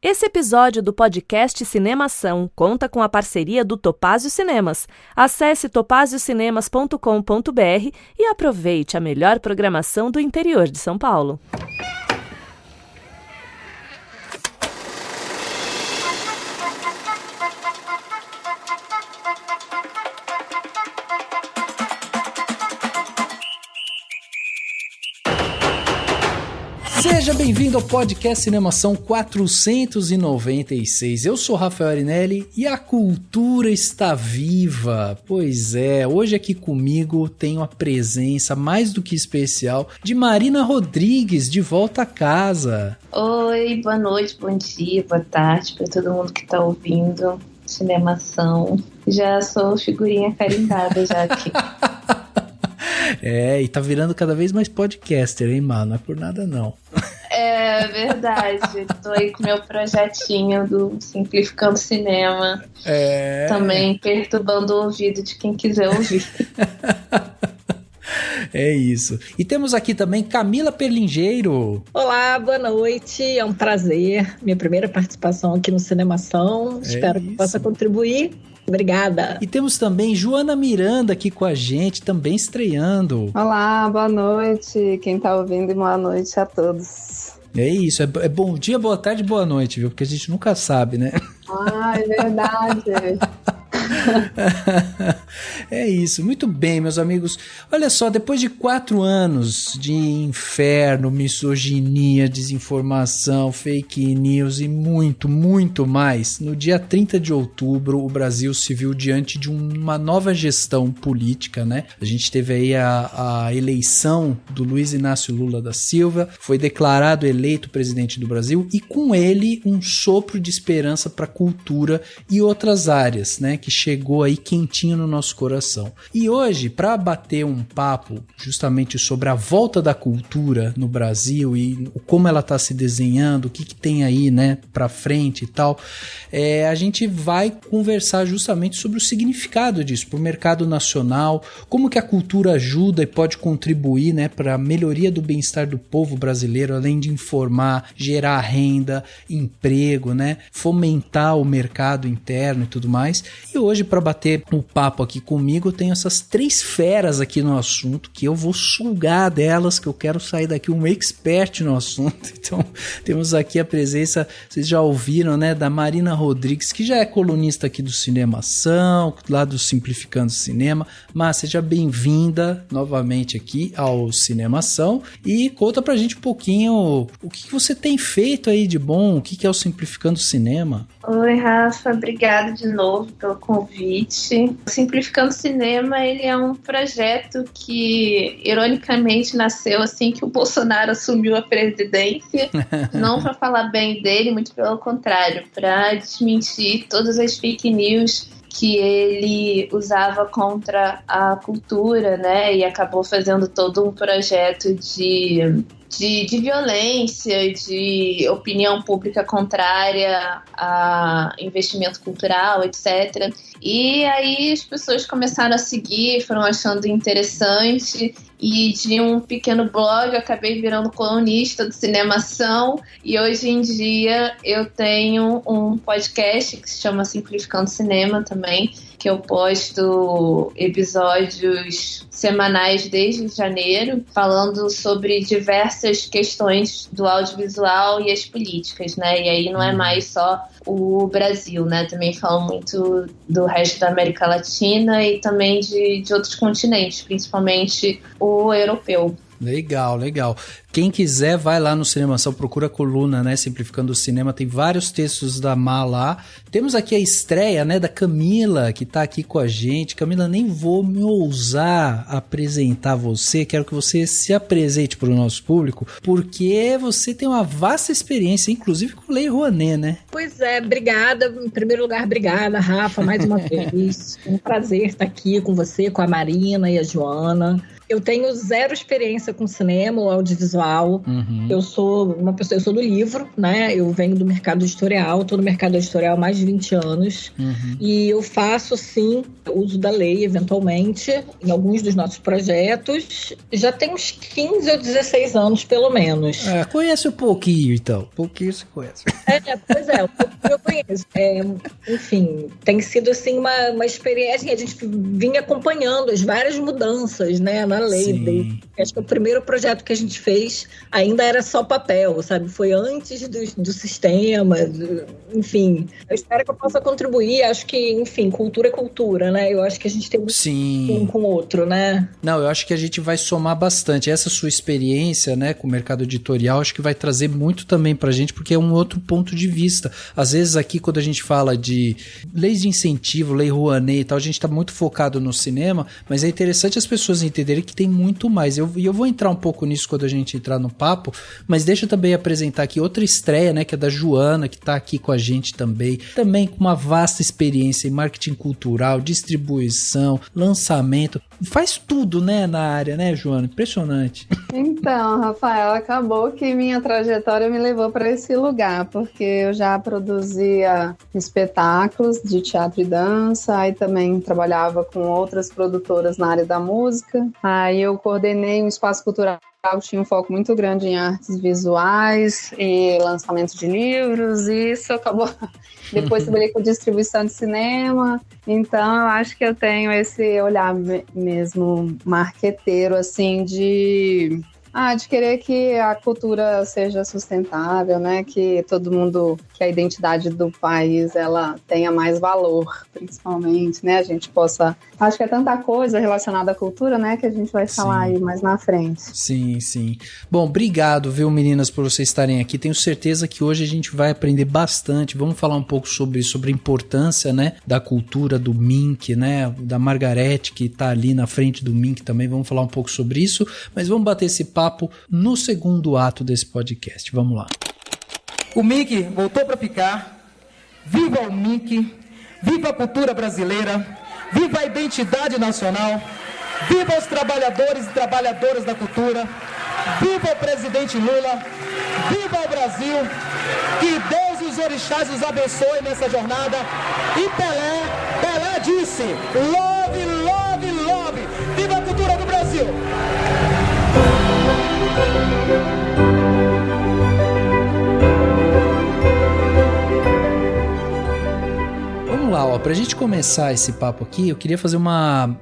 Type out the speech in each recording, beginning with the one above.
Esse episódio do podcast Cinemação conta com a parceria do Topázio Cinemas. Acesse topaziocinemas.com.br e aproveite a melhor programação do interior de São Paulo. Seja bem-vindo ao podcast Cinemação 496. Eu sou Rafael Arinelli e a cultura está viva. Pois é, hoje aqui comigo tenho a presença mais do que especial de Marina Rodrigues, de volta a casa. Oi, boa noite, bom dia, boa tarde para todo mundo que está ouvindo Cinemação. Já sou figurinha carimbada já aqui. É, e tá virando cada vez mais podcaster, hein, mano? Não é por nada, não. É verdade. Tô aí com meu projetinho do Simplificando Cinema. Também perturbando o ouvido de quem quiser ouvir. É isso. E temos aqui também Camila Perlingeiro. Olá, boa noite. É um prazer. Minha primeira participação aqui no Cinemação. Espero que possa contribuir. Obrigada. E temos também Joana Miranda aqui com a gente, também estreando. Olá, boa noite. Quem tá ouvindo, e boa noite a todos. É isso, é bom dia, boa tarde, boa noite, viu? Porque a gente nunca sabe, né? Ah, é verdade. É isso, muito bem, meus amigos. Olha só, depois de 4 anos de inferno, misoginia, desinformação, fake news e muito, muito mais, no dia 30 de outubro o Brasil se viu diante de uma nova gestão política, né? A gente teve aí a eleição do Luiz Inácio Lula da Silva, foi declarado eleito presidente do Brasil e com ele um sopro de esperança para a cultura e outras áreas, né? Que chegou aí quentinho no nosso coração. E hoje, para bater um papo justamente sobre a volta da cultura no Brasil e como ela está se desenhando, o que tem aí, né, para frente e tal, a gente vai conversar justamente sobre o significado disso para o mercado nacional, como que a cultura ajuda e pode contribuir, né, para a melhoria do bem-estar do povo brasileiro, além de informar, gerar renda, emprego, né, fomentar o mercado interno e tudo mais. E hoje, para bater um papo aqui comigo, eu tenho essas 3 feras aqui no assunto, que eu vou sugar delas, que eu quero sair daqui um expert no assunto. Então, temos aqui a presença, vocês já ouviram, né, da Marina Rodrigues, que já é colunista aqui do Cinemação, lá do Simplificando Cinema. Mas seja bem-vinda novamente aqui ao Cinemação e conta pra gente um pouquinho o que você tem feito aí de bom, o que é o Simplificando Cinema. Oi, Rafa, obrigada de novo pelo convite. O Simplificando Cinema, ele é um projeto que, ironicamente, nasceu assim que o Bolsonaro assumiu a presidência, não para falar bem dele, muito pelo contrário, para desmentir todas as fake news que ele usava contra a cultura, né, e acabou fazendo todo um projeto de violência, de opinião pública contrária a investimento cultural, etc. E aí as pessoas começaram a seguir, foram achando interessante, e de um pequeno blog eu acabei virando colunista do Cinemação, e hoje em dia eu tenho um podcast que se chama Simplificando Cinema também, que eu posto episódios semanais desde janeiro, falando sobre diversas questões do audiovisual e as políticas, né? E aí não é mais só o Brasil, né? Também falo muito do resto da América Latina e também de outros continentes, principalmente o europeu. Legal, legal. Quem quiser, vai lá no Cinemação, procura a coluna, né, Simplificando o Cinema, tem vários textos da Má lá. Temos aqui a estreia, né, da Camila, que tá aqui com a gente. Camila, nem vou me ousar apresentar você, quero que você se apresente para o nosso público, porque você tem uma vasta experiência, inclusive com Lei Rouanet, né? Pois é, obrigada. Em primeiro lugar, obrigada, Rafa, mais uma vez. É um prazer estar aqui com você, com a Marina e a Joana. Eu tenho zero experiência com cinema ou audiovisual. Eu sou uma pessoa, eu sou do livro, né? Eu venho do mercado editorial, estou no mercado editorial há mais de 20 anos. E eu faço, sim, uso da lei, eventualmente, em alguns dos nossos projetos. Já tem uns 15 ou 16 anos, pelo menos. Conhece um pouquinho, então. Pouquinho você conhece. Pois é, um pouquinho eu conheço. Enfim, tem sido, assim, uma experiência. A gente vinha acompanhando as várias mudanças, né, na lei. Acho que o primeiro projeto que a gente fez ainda era só papel, sabe? Foi antes do sistema, enfim. Eu espero que eu possa contribuir. Acho que, enfim, cultura é cultura, né? Eu acho que a gente tem muito um com o outro, né? Não, eu acho que a gente vai somar bastante. Essa sua experiência, né, com o mercado editorial, acho que vai trazer muito também pra gente, porque é um outro ponto de vista. Às vezes aqui, quando a gente fala de leis de incentivo, lei Rouanet e tal, a gente tá muito focado no cinema, mas é interessante as pessoas entenderem que tem muito mais. E eu vou entrar um pouco nisso quando a gente entrar no papo, mas deixa eu também apresentar aqui outra estreia, né, que é da Joana, que tá aqui com a gente também com uma vasta experiência em marketing cultural, distribuição, lançamento, faz tudo, né, na área, né, Joana? Impressionante. Então, Rafael, acabou que minha trajetória me levou para esse lugar, porque eu já produzia espetáculos de teatro e dança, aí também trabalhava com outras produtoras na área da música, aí eu coordenei um espaço cultural que tinha um foco muito grande em artes visuais e lançamento de livros, e isso acabou. Depois trabalhei com distribuição de cinema, então eu acho que eu tenho esse olhar mesmo marqueteiro, assim, de querer que a cultura seja sustentável, né? Que todo mundo, que a identidade do país, ela tenha mais valor, principalmente, né? A gente possa... Acho que é tanta coisa relacionada à cultura, né? Que a gente vai falar aí mais na frente. Sim, sim. Bom, obrigado, viu, meninas, por vocês estarem aqui. Tenho certeza que hoje a gente vai aprender bastante. Vamos falar um pouco sobre a importância, né? Da cultura, do Mink, né? Da Margarete, que tá ali na frente do Mink também. Vamos falar um pouco sobre isso, mas vamos bater esse papo no segundo ato desse podcast. Vamos lá. O Mink voltou para ficar. Viva o Mink! Viva a cultura brasileira! Viva a identidade nacional! Viva os trabalhadores e trabalhadoras da cultura! Viva o presidente Lula! Viva o Brasil! Que Deus e os orixás os abençoem nessa jornada. E Pelé disse: love, love, love! Viva a cultura do Brasil! Vamos lá, pra gente começar esse papo aqui, eu queria fazer uma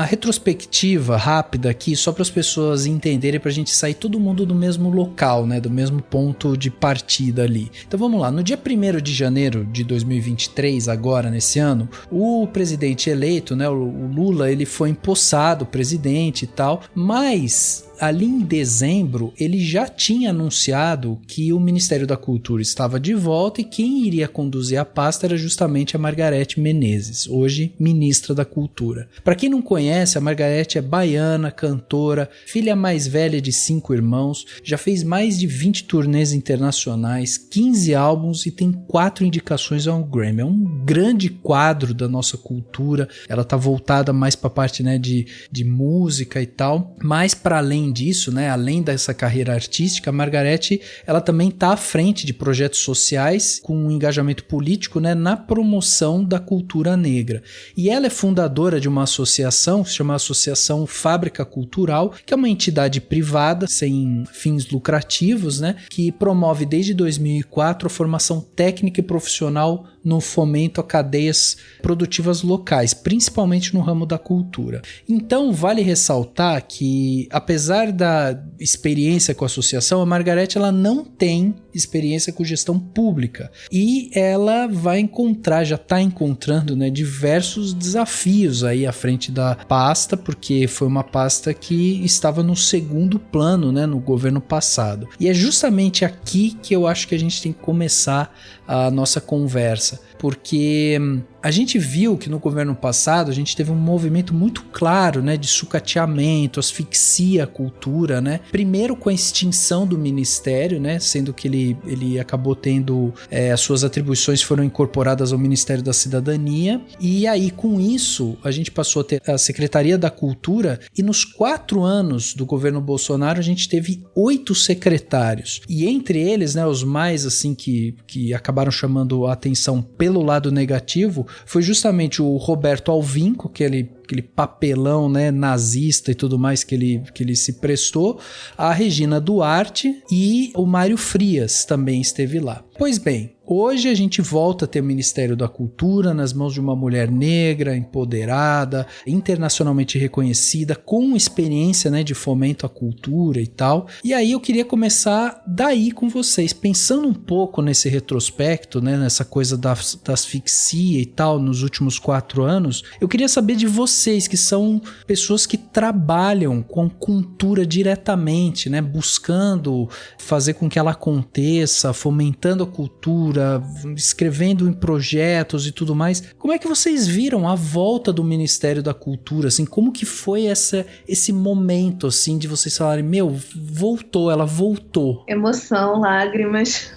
retrospectiva rápida aqui, só para as pessoas entenderem, pra gente sair todo mundo do mesmo local, né, do mesmo ponto de partida ali. Então vamos lá, no dia 1º de janeiro de 2023, agora nesse ano, o presidente eleito, né, o Lula, ele foi empossado presidente e tal, mas ali em dezembro, ele já tinha anunciado que o Ministério da Cultura estava de volta e quem iria conduzir a pasta era justamente a Margarete Menezes, hoje ministra da Cultura. Para quem não conhece, a Margarete é baiana, cantora, filha mais velha de 5 irmãos, já fez mais de 20 turnês internacionais, 15 álbuns e tem 4 indicações ao Grammy. É um grande quadro da nossa cultura, ela está voltada mais para a parte, né, de música e tal, mas para além disso, né, além dessa carreira artística, a Margarete, ela também está à frente de projetos sociais com um engajamento político, né, na promoção da cultura negra. E ela é fundadora de uma associação que se chama Associação Fábrica Cultural, que é uma entidade privada sem fins lucrativos, né, que promove desde 2004 a formação técnica e profissional no fomento a cadeias produtivas locais, principalmente no ramo da cultura. Então, vale ressaltar que, apesar da experiência com a associação, a Margarete ela não tem experiência com gestão pública e ela vai encontrar, já está encontrando, né, diversos desafios aí à frente da pasta, porque foi uma pasta que estava no segundo plano, né, no governo passado. E é justamente aqui que eu acho que a gente tem que começar a nossa conversa. porque a gente viu que no governo passado a gente teve um movimento muito claro, né, de sucateamento, asfixia a cultura, né? Primeiro com a extinção do ministério, né, sendo que ele acabou tendo as suas atribuições foram incorporadas ao Ministério da Cidadania, e aí com isso a gente passou a ter a Secretaria da Cultura, e nos 4 anos do governo Bolsonaro a gente teve 8 secretários, e entre eles, né, os mais assim que acabaram chamando a atenção pelo lado negativo foi justamente o Roberto Alvim, com aquele papelão, né, nazista e tudo mais que ele se prestou, a Regina Duarte e o Mário Frias também esteve lá. Pois bem, hoje a gente volta a ter o Ministério da Cultura nas mãos de uma mulher negra, empoderada, internacionalmente reconhecida, com experiência, né, de fomento à cultura e tal. E aí eu queria começar daí com vocês, pensando um pouco nesse retrospecto, né, nessa coisa da asfixia e tal, nos últimos 4 anos. Eu queria saber de vocês, que são pessoas que trabalham com cultura diretamente, né, buscando fazer com que ela aconteça, fomentando a cultura, escrevendo em projetos e tudo mais. Como é que vocês viram a volta do Ministério da Cultura, assim, como que foi esse momento, assim, de vocês falarem, voltou, ela voltou? Emoção, lágrimas.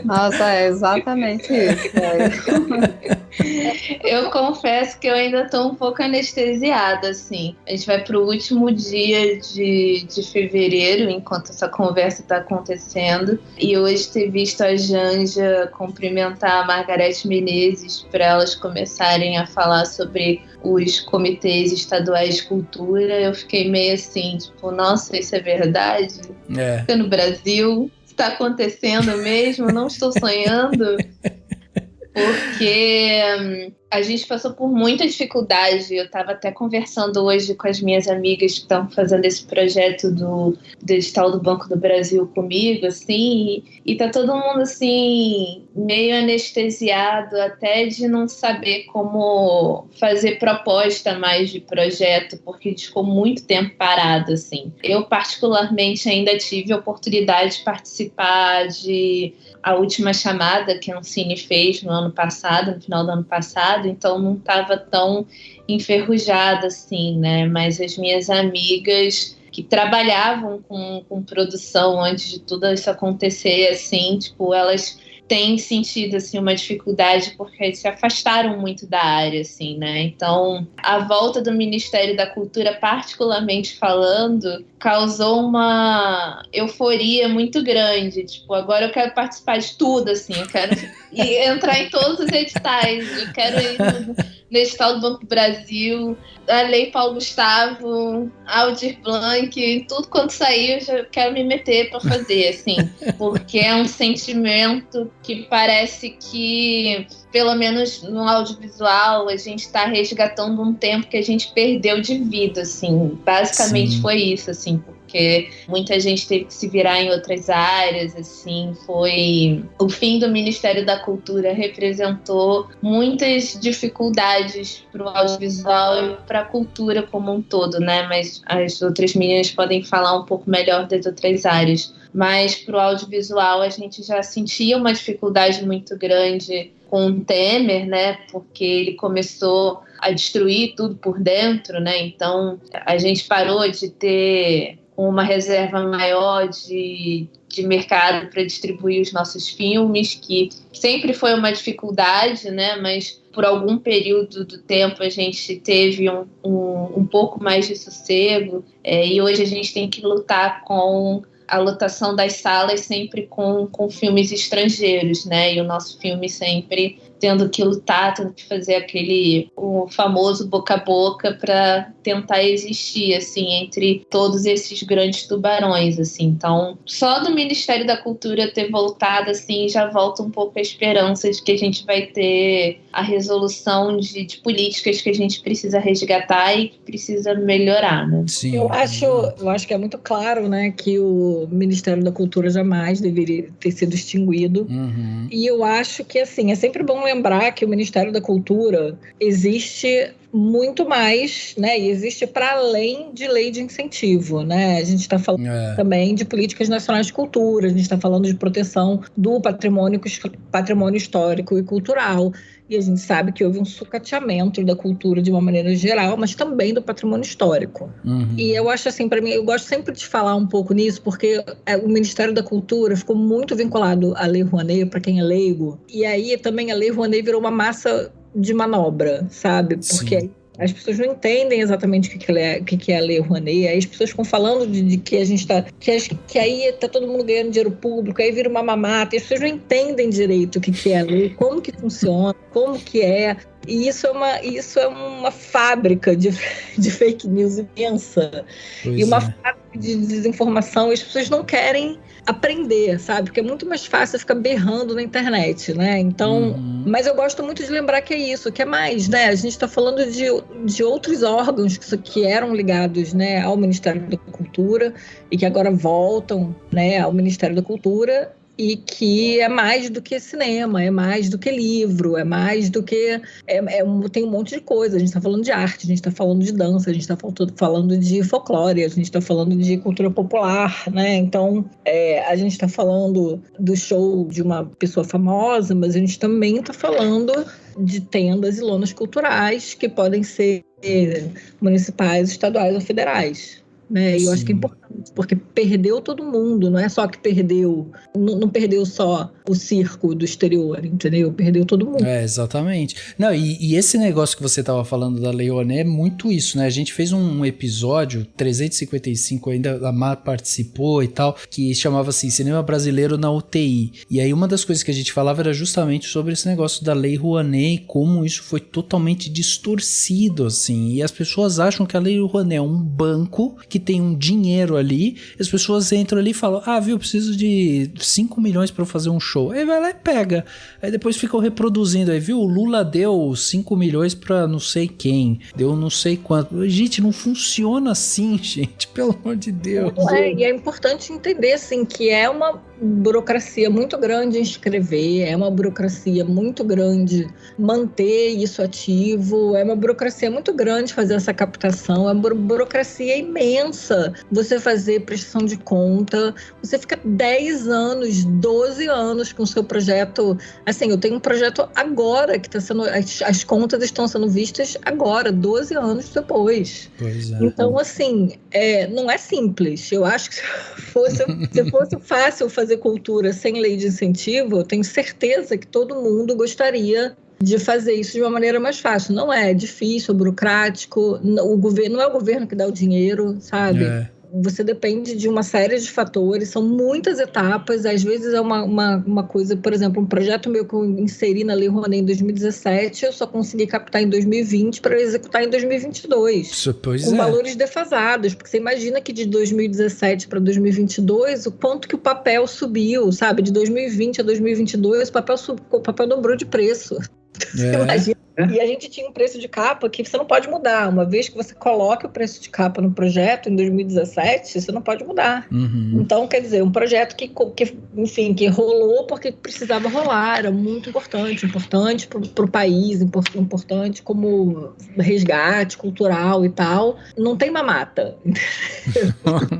Nossa, é exatamente isso. Eu confesso que eu ainda tô um pouco anestesiada, assim. A gente vai pro último dia de fevereiro, enquanto essa conversa tá acontecendo. E hoje ter visto a Janja cumprimentar a Margareth Menezes para elas começarem a falar sobre os comitês estaduais de cultura, eu fiquei meio assim, tipo, nossa, isso é verdade? É no Brasil? Está acontecendo mesmo? Não estou sonhando? Porque a gente passou por muita dificuldade. Eu estava até conversando hoje com as minhas amigas que estão fazendo esse projeto do digital do Banco do Brasil comigo, assim, e tá todo mundo assim meio anestesiado, até de não saber como fazer proposta mais de projeto, porque a gente ficou muito tempo parado, assim. Eu particularmente ainda tive a oportunidade de participar de A Última Chamada, que a Ancine fez no final do ano passado, então não estava tão enferrujada assim, né? Mas as minhas amigas que trabalhavam com produção antes de tudo isso acontecer, assim, tipo, elas têm sentido, assim, uma dificuldade porque se afastaram muito da área, assim, né? Então, a volta do Ministério da Cultura, particularmente falando, causou uma euforia muito grande. Tipo, agora eu quero participar de tudo, assim, eu quero entrar em todos os editais, eu quero ir no edital do Banco do Brasil, a Lei Paulo Gustavo, Aldir Blanc, tudo quanto sair eu já quero me meter para fazer, assim, porque é um sentimento que parece que, pelo menos no audiovisual, a gente está resgatando um tempo que a gente perdeu de vida, assim, basicamente. Sim. Foi isso, assim, porque muita gente teve que se virar em outras áreas, assim, foi... O fim do Ministério da Cultura representou muitas dificuldades para o audiovisual e para a cultura como um todo, né? Mas as outras meninas podem falar um pouco melhor das outras áreas. Mas para o audiovisual a gente já sentia uma dificuldade muito grande com o Temer, né? Porque ele começou a destruir tudo por dentro, né? Então a gente parou de ter uma reserva maior de mercado para distribuir os nossos filmes, que sempre foi uma dificuldade, né? Mas por algum período do tempo a gente teve um pouco mais de sossego, e hoje a gente tem que lutar com a lotação das salas sempre com filmes estrangeiros, né? E o nosso filme sempre tendo que lutar, tendo que fazer o famoso boca a boca para tentar existir, assim, entre todos esses grandes tubarões, assim. Então, só do Ministério da Cultura ter voltado, assim, já volta um pouco a esperança de que a gente vai ter a resolução de políticas que a gente precisa resgatar e que precisa melhorar, né? Sim. Eu acho que é muito claro, né, que o Ministério da Cultura jamais deveria ter sido extinguido. Uhum. E eu acho que, assim, é sempre bom lembrar que o Ministério da Cultura existe muito mais, né? E existe para além de lei de incentivo, né? A gente está falando também de políticas nacionais de cultura, a gente está falando de proteção do patrimônio histórico e cultural. E a gente sabe que houve um sucateamento da cultura de uma maneira geral, mas também do patrimônio histórico. E eu acho assim, para mim, eu gosto sempre de falar um pouco nisso, porque o Ministério da Cultura ficou muito vinculado à Lei Rouanet, para quem é leigo. E aí também a Lei Rouanet virou uma massa de manobra, sabe? Porque Sim. As pessoas não entendem exatamente o que é a Lei Rouanet. Aí as pessoas ficam falando de que a gente está... Que aí está todo mundo ganhando dinheiro público, aí vira uma mamata. E as pessoas não entendem direito o que é a lei, como que funciona, como que é... E isso é uma fábrica de fake news imensa. Pois e uma é. fábrica de desinformação. E as pessoas não querem aprender, sabe? Porque é muito mais fácil ficar berrando na internet, né? Então... Mas eu gosto muito de lembrar que é isso, que é mais, né? A gente está falando de outros órgãos que eram ligados, né, ao Ministério da Cultura e que agora voltam, né, ao Ministério da Cultura, e que é mais do que cinema, é mais do que livro, é mais do que... tem um monte de coisa. A gente está falando de arte, a gente está falando de dança, a gente está falando de folclore, a gente está falando de cultura popular, né? Então, a gente está falando do show de uma pessoa famosa, mas a gente também está falando de tendas e lonas culturais que podem ser municipais, estaduais ou federais. Né? E eu acho que é importante, porque perdeu todo mundo, não é só que perdeu, não perdeu só o circo do exterior, entendeu? Perdeu todo mundo. Exatamente. Não, e esse negócio que você estava falando da Lei Rouanet é muito isso, né? A gente fez um episódio, 355, ainda a Mar participou e tal, que chamava assim, Cinema Brasileiro na UTI. E aí uma das coisas que a gente falava era justamente sobre esse negócio da Lei Rouanet e como isso foi totalmente distorcido, assim. E as pessoas acham que a Lei Rouanet é um banco que tem um dinheiro ali, as pessoas entram ali e falam, viu, preciso de 5 milhões para fazer um show. Aí vai lá e pega. Aí depois ficam reproduzindo, aí viu, o Lula deu 5 milhões para não sei quem, deu não sei quanto. Gente, não funciona assim, gente, pelo amor de Deus. E é importante entender, assim, que é uma burocracia muito grande inscrever, é uma burocracia muito grande manter isso ativo, é uma burocracia muito grande fazer essa captação, é uma burocracia imensa você fazer prestação de conta, você fica 10 anos, 12 anos com o seu projeto. Assim, eu tenho um projeto agora que está sendo, as contas estão sendo vistas agora, 12 anos depois. Pois é. Então, assim, não é simples. Eu acho que se fosse fácil fazer cultura sem lei de incentivo, eu tenho certeza que todo mundo gostaria de fazer isso de uma maneira mais fácil. Não é difícil, é burocrático, não é o governo que dá o dinheiro, sabe? Você depende de uma série de fatores, são muitas etapas, às vezes é uma coisa, por exemplo, um projeto meu que eu inseri na Lei Rouanet em 2017, eu só consegui captar em 2020 para executar em 2022, com valores defasados, porque você imagina que de 2017 para 2022, o quanto que o papel subiu, sabe? De 2020 a 2022, o papel dobrou de preço. Você imagina? E a gente tinha um preço de capa que você não pode mudar. Uma vez que você coloca o preço de capa no projeto, em 2017, você não pode mudar. Então, quer dizer, um projeto que rolou porque precisava rolar, era muito importante para o país, importante como resgate cultural e tal. Não tem mamata.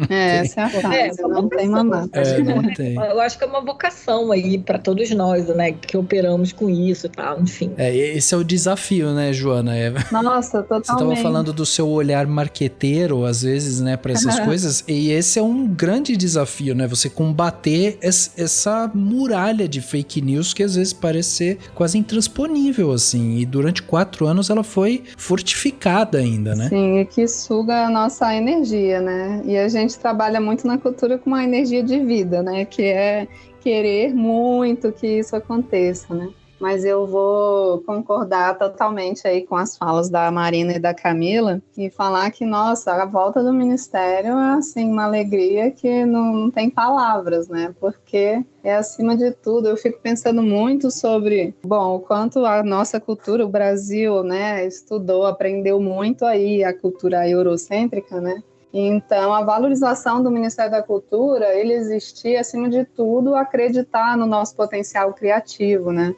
Essa é a frase, não tem mamata. Não tem. Eu acho que é uma vocação aí para todos nós, né, que operamos com isso e tal, enfim. Esse é o desafio, né, Joana? Nossa, totalmente. Você estava falando do seu olhar marqueteiro, às vezes, né, para essas coisas, e esse é um grande desafio, né, você combater essa muralha de fake news que às vezes parece ser quase intransponível, assim, e durante 4 anos ela foi fortificada ainda, né? Sim, e que suga a nossa energia, né, e a gente trabalha muito na cultura com uma energia de vida, né, que é querer muito que isso aconteça, né. Mas eu vou concordar totalmente aí com as falas da Marina e da Camila e falar que, nossa, a volta do Ministério é, assim, uma alegria que não tem palavras, né? Porque é acima de tudo. Eu fico pensando muito sobre, o quanto a nossa cultura, o Brasil, né, estudou, aprendeu muito aí a cultura eurocêntrica, né? Então, a valorização do Ministério da Cultura, ele existia, acima de tudo, acreditar no nosso potencial criativo, né?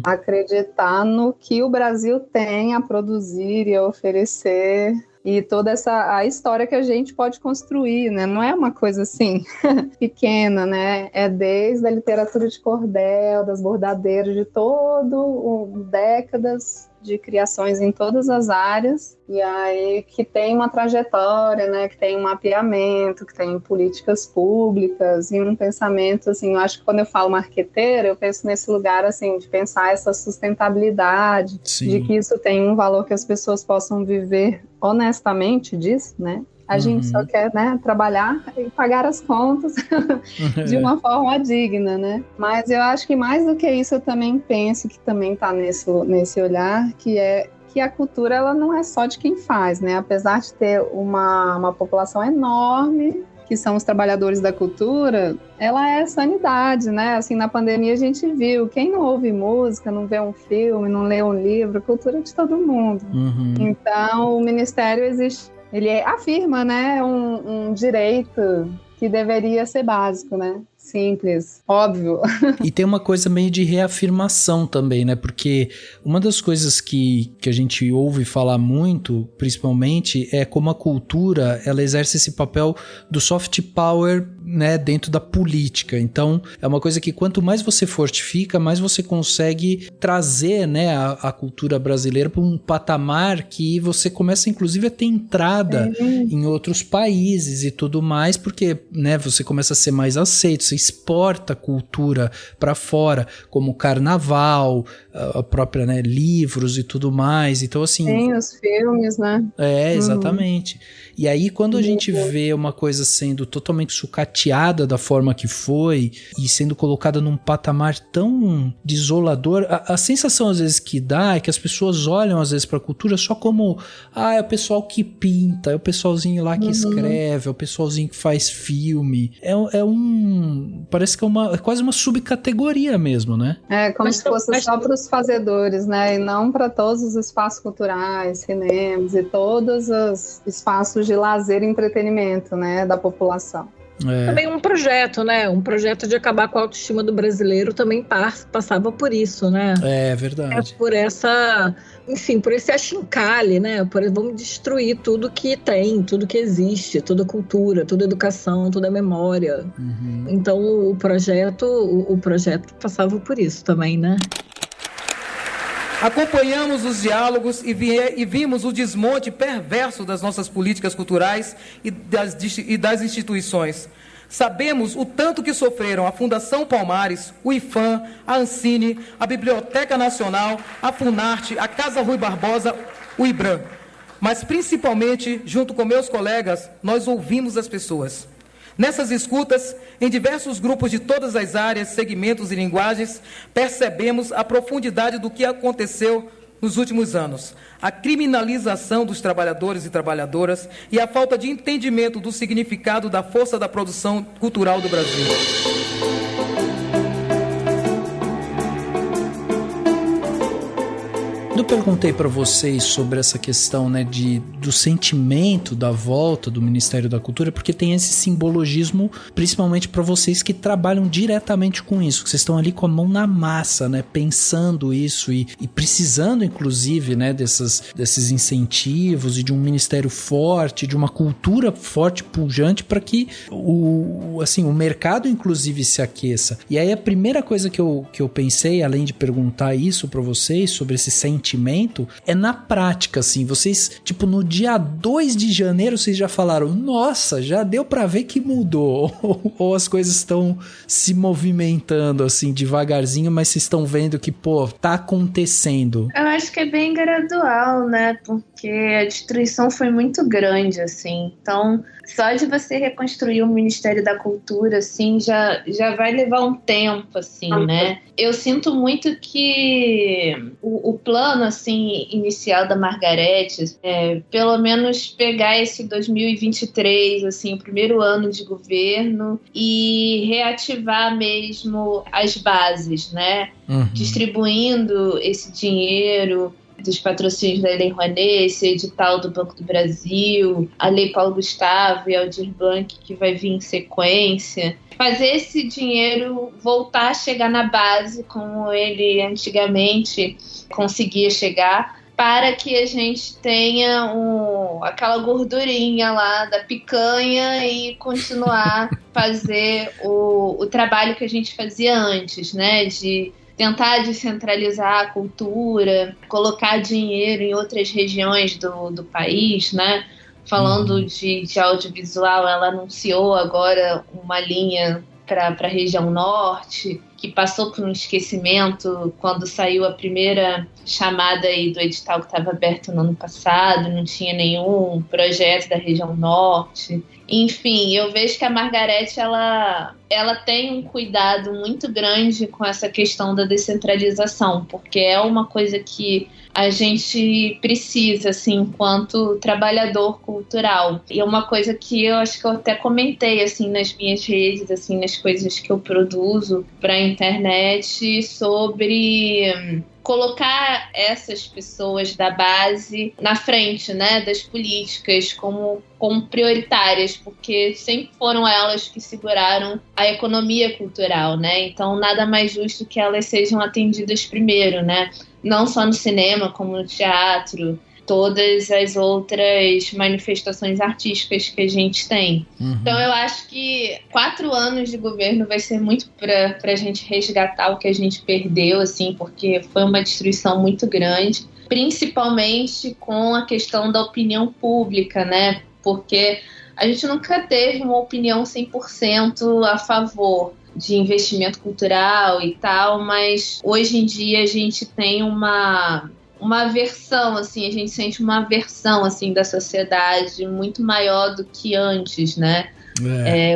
Acreditar no que o Brasil tem a produzir e a oferecer, e toda a história que a gente pode construir, né? Não é uma coisa assim pequena, né? É desde a literatura de cordel, das bordadeiras, de décadas de criações em todas as áreas, e aí que tem uma trajetória, né? Que tem um mapeamento, que tem políticas públicas e um pensamento, assim, eu acho que quando eu falo marqueteira, eu penso nesse lugar, assim, de pensar essa sustentabilidade, de que isso tem um valor que as pessoas possam viver honestamente disso, né? A gente só quer, né, trabalhar e pagar as contas de uma forma digna, né? Mas eu acho que mais do que isso, eu também penso que também está nesse olhar, que é que a cultura, ela não é só de quem faz, né? Apesar de ter uma população enorme, que são os trabalhadores da cultura, ela é sanidade, né? Assim, na pandemia a gente viu, quem não ouve música, não vê um filme, não lê um livro, a cultura é de todo mundo. Então, o Ministério existe, ele afirma, né, um direito que deveria ser básico, né? Simples, óbvio. E tem uma coisa meio de reafirmação também, né? Porque uma das coisas que a gente ouve falar muito, principalmente, é como a cultura, ela exerce esse papel do soft power, né, dentro da política. Então, é uma coisa que quanto mais você fortifica, mais você consegue trazer, né, a cultura brasileira para um patamar que você começa, inclusive, a ter entrada em outros países e tudo mais, porque, né, você começa a ser mais aceito, você exporta cultura para fora, como carnaval, a própria, né, livros e tudo mais. Então, assim... Tem os filmes, né? É, exatamente. E aí, quando a gente vê uma coisa sendo totalmente sucateada da forma que foi e sendo colocada num patamar tão desolador, a sensação às vezes que dá é que as pessoas olham às vezes para a cultura só como, é o pessoal que pinta, é o pessoalzinho lá que escreve, é o pessoalzinho que faz filme. Parece que é quase uma subcategoria mesmo, né? É, como se fosse só para os fazedores, né? E não para todos os espaços culturais, cinemas e todos os espaços de lazer e entretenimento, né, da população. Também um projeto, né? Um projeto de acabar com a autoestima do brasileiro também passava por isso, né? É verdade. Por essa, enfim, por esse achincalhe, né? Vamos destruir tudo que tem, tudo que existe, toda cultura, toda educação, toda memória. Então o projeto passava por isso também, né? Acompanhamos os diálogos e vimos o desmonte perverso das nossas políticas culturais e das instituições. Sabemos o tanto que sofreram a Fundação Palmares, o IFAM, a Ancine, a Biblioteca Nacional, a Funarte, a Casa Rui Barbosa, o IBRAM. Mas, principalmente, junto com meus colegas, nós ouvimos as pessoas. Nessas escutas, em diversos grupos de todas as áreas, segmentos e linguagens, percebemos a profundidade do que aconteceu nos últimos anos, a criminalização dos trabalhadores e trabalhadoras e a falta de entendimento do significado da força da produção cultural do Brasil. Eu perguntei para vocês sobre essa questão, né, do sentimento da volta do Ministério da Cultura, porque tem esse simbologismo, principalmente para vocês que trabalham diretamente com isso, que vocês estão ali com a mão na massa, né, pensando isso e precisando, inclusive, né, desses incentivos e de um ministério forte, de uma cultura forte, pujante, para que o mercado, inclusive, se aqueça. E aí a primeira coisa que eu pensei, além de perguntar isso para vocês, sobre esse sentimento, é na prática, assim, vocês, tipo, no dia 2 de janeiro, vocês já falaram, nossa, já deu pra ver que mudou, ou as coisas estão se movimentando, assim, devagarzinho, mas vocês estão vendo que, pô, tá acontecendo. Eu acho que é bem gradual, né, porque a destruição foi muito grande, assim, então, só de você reconstruir o Ministério da Cultura, assim, já vai levar um tempo, assim, né. Eu sinto muito que o plano, assim, inicial da Margarete, pelo menos pegar esse 2023, assim, o primeiro ano de governo, e reativar mesmo as bases, né? Distribuindo esse dinheiro, dos patrocínios da Lei Rouanet, esse edital do Banco do Brasil, a Lei Paulo Gustavo e Aldir Blanc, que vai vir em sequência. Fazer esse dinheiro voltar a chegar na base, como ele antigamente conseguia chegar, para que a gente tenha aquela gordurinha lá da picanha e continuar a fazer o trabalho que a gente fazia antes, né? De tentar descentralizar a cultura, colocar dinheiro em outras regiões do país, né? Falando de audiovisual, ela anunciou agora uma linha para a região norte, que passou por um esquecimento quando saiu a primeira chamada aí do edital que estava aberto no ano passado, não tinha nenhum projeto da região norte. Enfim, eu vejo que a Margareth, ela tem um cuidado muito grande com essa questão da descentralização, porque é uma coisa que a gente precisa, assim, enquanto trabalhador cultural. E é uma coisa que eu acho que eu até comentei, assim, nas minhas redes, assim, nas coisas que eu produzo para a internet, sobre colocar essas pessoas da base na frente, né, das políticas como prioritárias, porque sempre foram elas que seguraram a economia cultural, né? Então nada mais justo que elas sejam atendidas primeiro, né? Não só no cinema, como no teatro, todas as outras manifestações artísticas que a gente tem. Então eu acho que 4 anos de governo vai ser muito para a gente resgatar o que a gente perdeu, assim, porque foi uma destruição muito grande, principalmente com a questão da opinião pública, né? Porque a gente nunca teve uma opinião 100% a favor de investimento cultural e tal, mas hoje em dia a gente tem uma aversão, assim, a gente sente uma aversão, assim, da sociedade muito maior do que antes, né?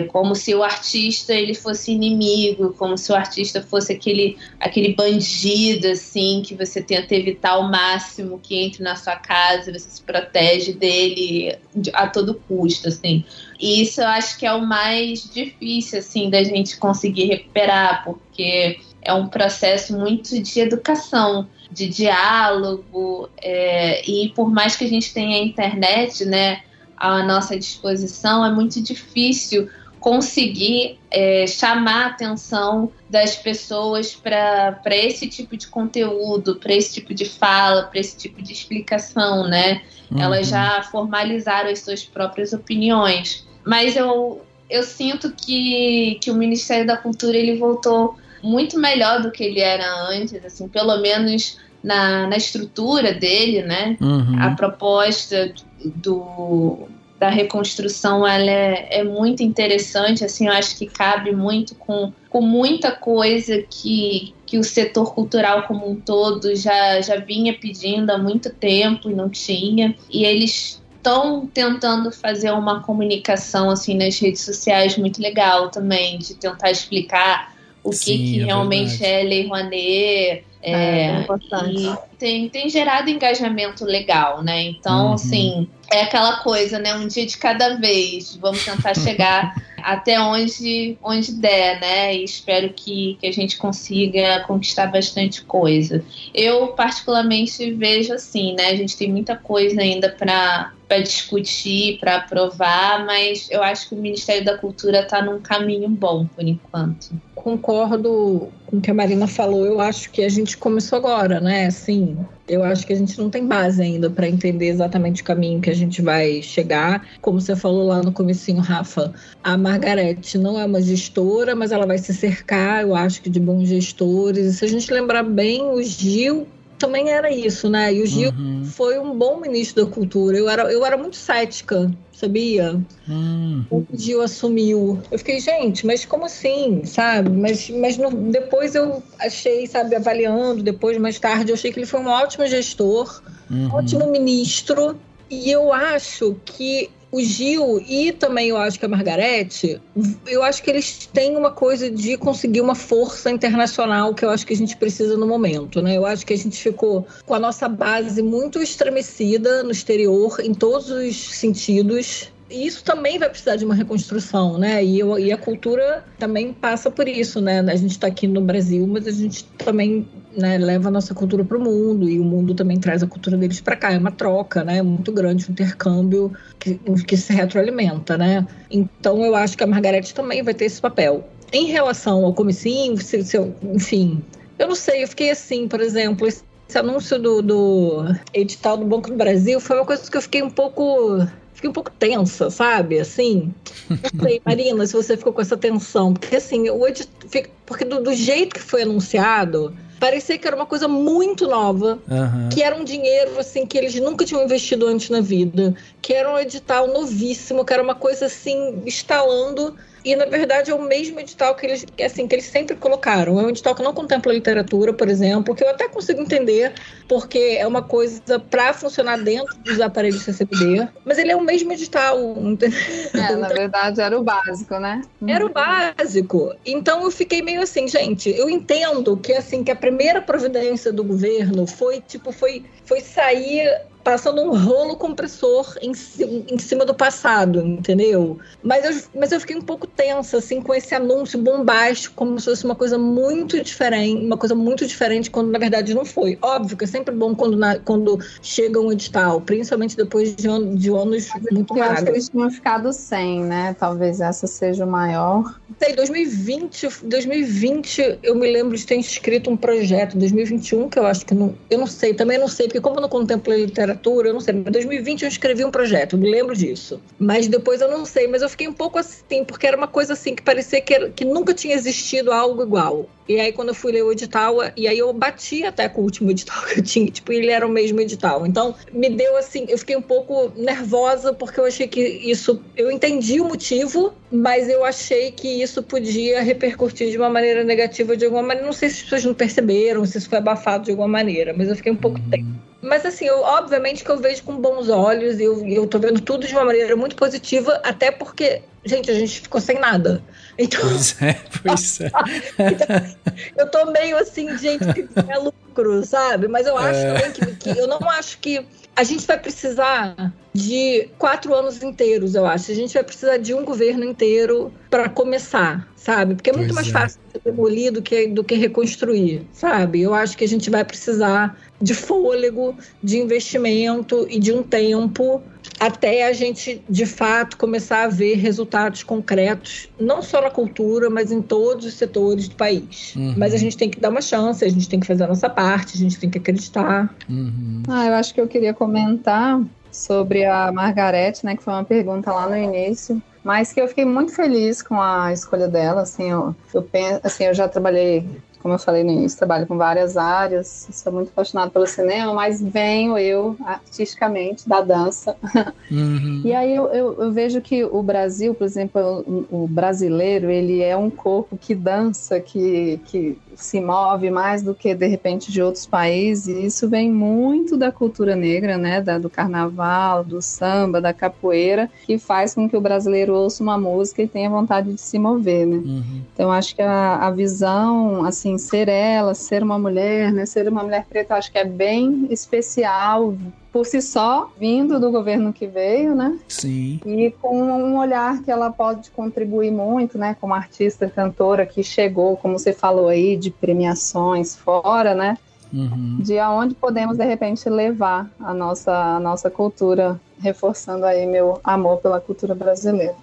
Como se o artista ele fosse inimigo, como se o artista fosse aquele bandido, assim, que você tenta evitar ao máximo que entre na sua casa, você se protege dele a todo custo, assim. E isso eu acho que é o mais difícil, assim, da gente conseguir recuperar, porque é um processo muito de educação, de diálogo, e por mais que a gente tenha a internet, né, à nossa disposição, é muito difícil conseguir chamar a atenção das pessoas para esse tipo de conteúdo, para esse tipo de fala, para esse tipo de explicação, né? Elas já formalizaram as suas próprias opiniões. Mas eu sinto que o Ministério da Cultura ele voltou muito melhor do que ele era antes, assim, pelo menos na estrutura dele, né? A proposta da reconstrução ela é muito interessante, assim, eu acho que cabe muito com muita coisa que o setor cultural como um todo já vinha pedindo há muito tempo e não tinha, e eles estão tentando fazer uma comunicação, assim, nas redes sociais muito legal também, de tentar explicar o que realmente é Lei Rouanet, e tem gerado engajamento legal, né? Então, assim, é aquela coisa, né? Um dia de cada vez. Vamos tentar chegar até onde der, né? E espero que a gente consiga conquistar bastante coisa. Eu, particularmente, vejo assim, né? A gente tem muita coisa ainda para discutir, para aprovar, mas eu acho que o Ministério da Cultura está num caminho bom, por enquanto. Concordo com o que a Marina falou. Eu acho que a gente começou agora, né? Assim, eu acho que a gente não tem base ainda para entender exatamente o caminho que a gente vai chegar. Como você falou lá no comecinho, Rafa, a Margareth não é uma gestora, mas ela vai se cercar, eu acho que de bons gestores. E se a gente lembrar bem, o Gil também era isso, né? E o Gil foi um bom ministro da cultura. Eu era muito cética, sabia? O Gil assumiu. Eu fiquei, gente, mas como assim, sabe? Mas depois eu achei, sabe, avaliando, depois, mais tarde, eu achei que ele foi um ótimo gestor, ótimo ministro. E eu acho que o Gil e também eu acho que a Margareth, eu acho que eles têm uma coisa de conseguir uma força internacional que eu acho que a gente precisa no momento, né? Eu acho que a gente ficou com a nossa base muito estremecida no exterior, em todos os sentidos. E isso também vai precisar de uma reconstrução, né? E a cultura também passa por isso, né? A gente está aqui no Brasil, mas a gente também né, leva a nossa cultura para o mundo e o mundo também traz a cultura deles para cá. É uma troca, né, muito grande, um intercâmbio que se retroalimenta, né? Então eu acho que a Margareth também vai ter esse papel. Em relação ao comecinho, enfim, eu não sei, eu fiquei assim, por exemplo, esse anúncio do edital do Banco do Brasil foi uma coisa que eu fiquei um pouco tensa, sabe? Assim, não sei, Marina, se você ficou com essa tensão, porque assim, porque do jeito que foi anunciado, parecia que era uma coisa muito nova, que era um dinheiro assim que eles nunca tinham investido antes na vida, que era um edital novíssimo, que era uma coisa assim, estalando. E, na verdade, é o mesmo edital que eles sempre colocaram. É um edital que não contempla literatura, por exemplo, que eu até consigo entender, porque é uma coisa para funcionar dentro dos aparelhos CCBD, mas ele é o mesmo edital. Na verdade, era o básico, né? Era o básico. Então, eu fiquei meio assim, gente, eu entendo que, assim, que a primeira providência do governo foi sair passando um rolo compressor em cima do passado, entendeu? Mas eu fiquei um pouco tensa, assim, com esse anúncio bombástico, como se fosse uma coisa muito diferente, quando na verdade não foi. Óbvio que é sempre bom quando chega um edital, principalmente depois de anos muito magros. Eu acho que eles tinham ficado sem, né? Talvez essa seja o maior. Sei, 2020, eu me lembro de ter inscrito um projeto, 2021, que eu acho que não... Eu não sei, também não sei, porque como eu não contemplei literatura, eu não sei, mas em 2020 eu escrevi um projeto, eu me lembro disso. Mas depois eu não sei, mas eu fiquei um pouco assim, porque era uma coisa assim, que parecia que nunca tinha existido algo igual. E aí quando eu fui ler o edital, e aí eu bati até com o último edital que eu tinha, tipo, ele era o mesmo edital. Então, me deu assim, eu fiquei um pouco nervosa, porque eu achei que isso, eu entendi o motivo, mas eu achei que isso podia repercutir de uma maneira negativa de alguma maneira. Não sei se as pessoas não perceberam, se isso foi abafado de alguma maneira, mas eu fiquei um pouco tensa. Mas assim, obviamente que eu vejo com bons olhos, eu tô vendo tudo de uma maneira muito positiva, até porque, gente, a gente ficou sem nada. Então, Pois é. Então, eu tô meio assim, gente, que é lucro, sabe? Mas eu acho também que eu não acho que a gente vai precisar de 4 anos inteiros, eu acho. A gente vai precisar de um governo inteiro para começar, sabe? Porque é muito mais fácil demolir do que reconstruir, sabe? Eu acho que a gente vai precisar de fôlego, de investimento e de um tempo até a gente, de fato, começar a ver resultados concretos, não só na cultura, mas em todos os setores do país. Mas a gente tem que dar uma chance, a gente tem que fazer a nossa parte, a gente tem que acreditar. Eu acho que eu queria comentar sobre a Margareth, né, que foi uma pergunta lá no início, mas que eu fiquei muito feliz com a escolha dela, assim, eu penso, assim, eu já trabalhei, como eu falei no início, trabalho com várias áreas, sou muito apaixonada pelo cinema, mas venho eu, artisticamente, da dança. E aí eu vejo que o Brasil, por exemplo, o brasileiro, ele é um corpo que dança, que se move mais do que, de repente, de outros países, e isso vem muito da cultura negra, né, do carnaval, do samba, da capoeira, que faz com que o brasileiro ouça uma música e tenha vontade de se mover, né. Então, acho que a visão, assim, ser uma mulher, né, ser uma mulher preta, acho que é bem especial, por si só, vindo do governo que veio, né? Sim. E com um olhar que ela pode contribuir muito, né? Como artista, cantora que chegou, como você falou aí, de premiações fora, né? De aonde podemos, de repente, levar a nossa cultura, reforçando aí meu amor pela cultura brasileira.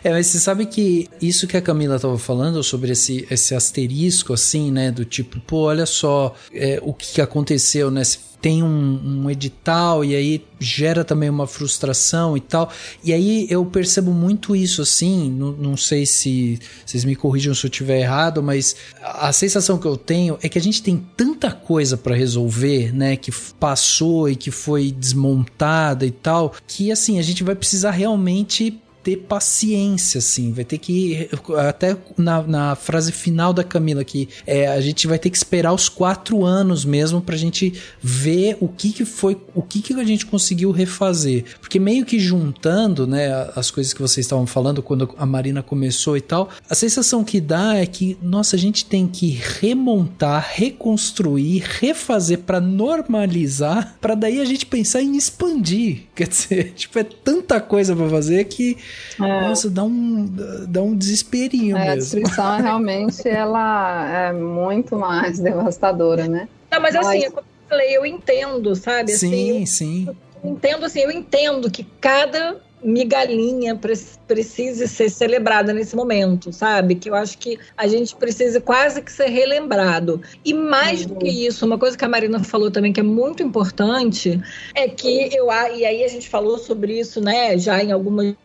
Mas você sabe que isso que a Camila estava falando sobre esse asterisco, assim, né, do tipo, pô, olha só o que aconteceu, né, tem um edital e aí gera também uma frustração e tal, e aí eu percebo muito isso, assim, não sei se vocês me corrijam se eu estiver errado, mas a sensação que eu tenho é que a gente tem tanta coisa para resolver, né, que passou e que foi desmontada e tal, que assim, a gente vai precisar realmente ter paciência, assim, vai ter que, até na frase final da Camila aqui, a gente vai ter que esperar os 4 anos mesmo pra gente ver o que a gente conseguiu refazer, porque meio que juntando, né, as coisas que vocês estavam falando quando a Marina começou e tal, a sensação que dá é que, nossa, a gente tem que remontar, reconstruir, refazer pra normalizar, pra daí a gente pensar em expandir, quer dizer, tipo, é tanta coisa pra fazer que nossa, dá um desesperinho mesmo. A destruição realmente ela é muito mais devastadora, né? Não, mas assim, como eu falei, eu entendo, sabe? Sim, assim, sim. Eu entendo que cada migalhinha precise ser celebrada nesse momento, sabe? Que eu acho que a gente precisa quase que ser relembrado. E mais do que isso, uma coisa que a Marina falou também que é muito importante é que e aí a gente falou sobre isso, né, já em algumas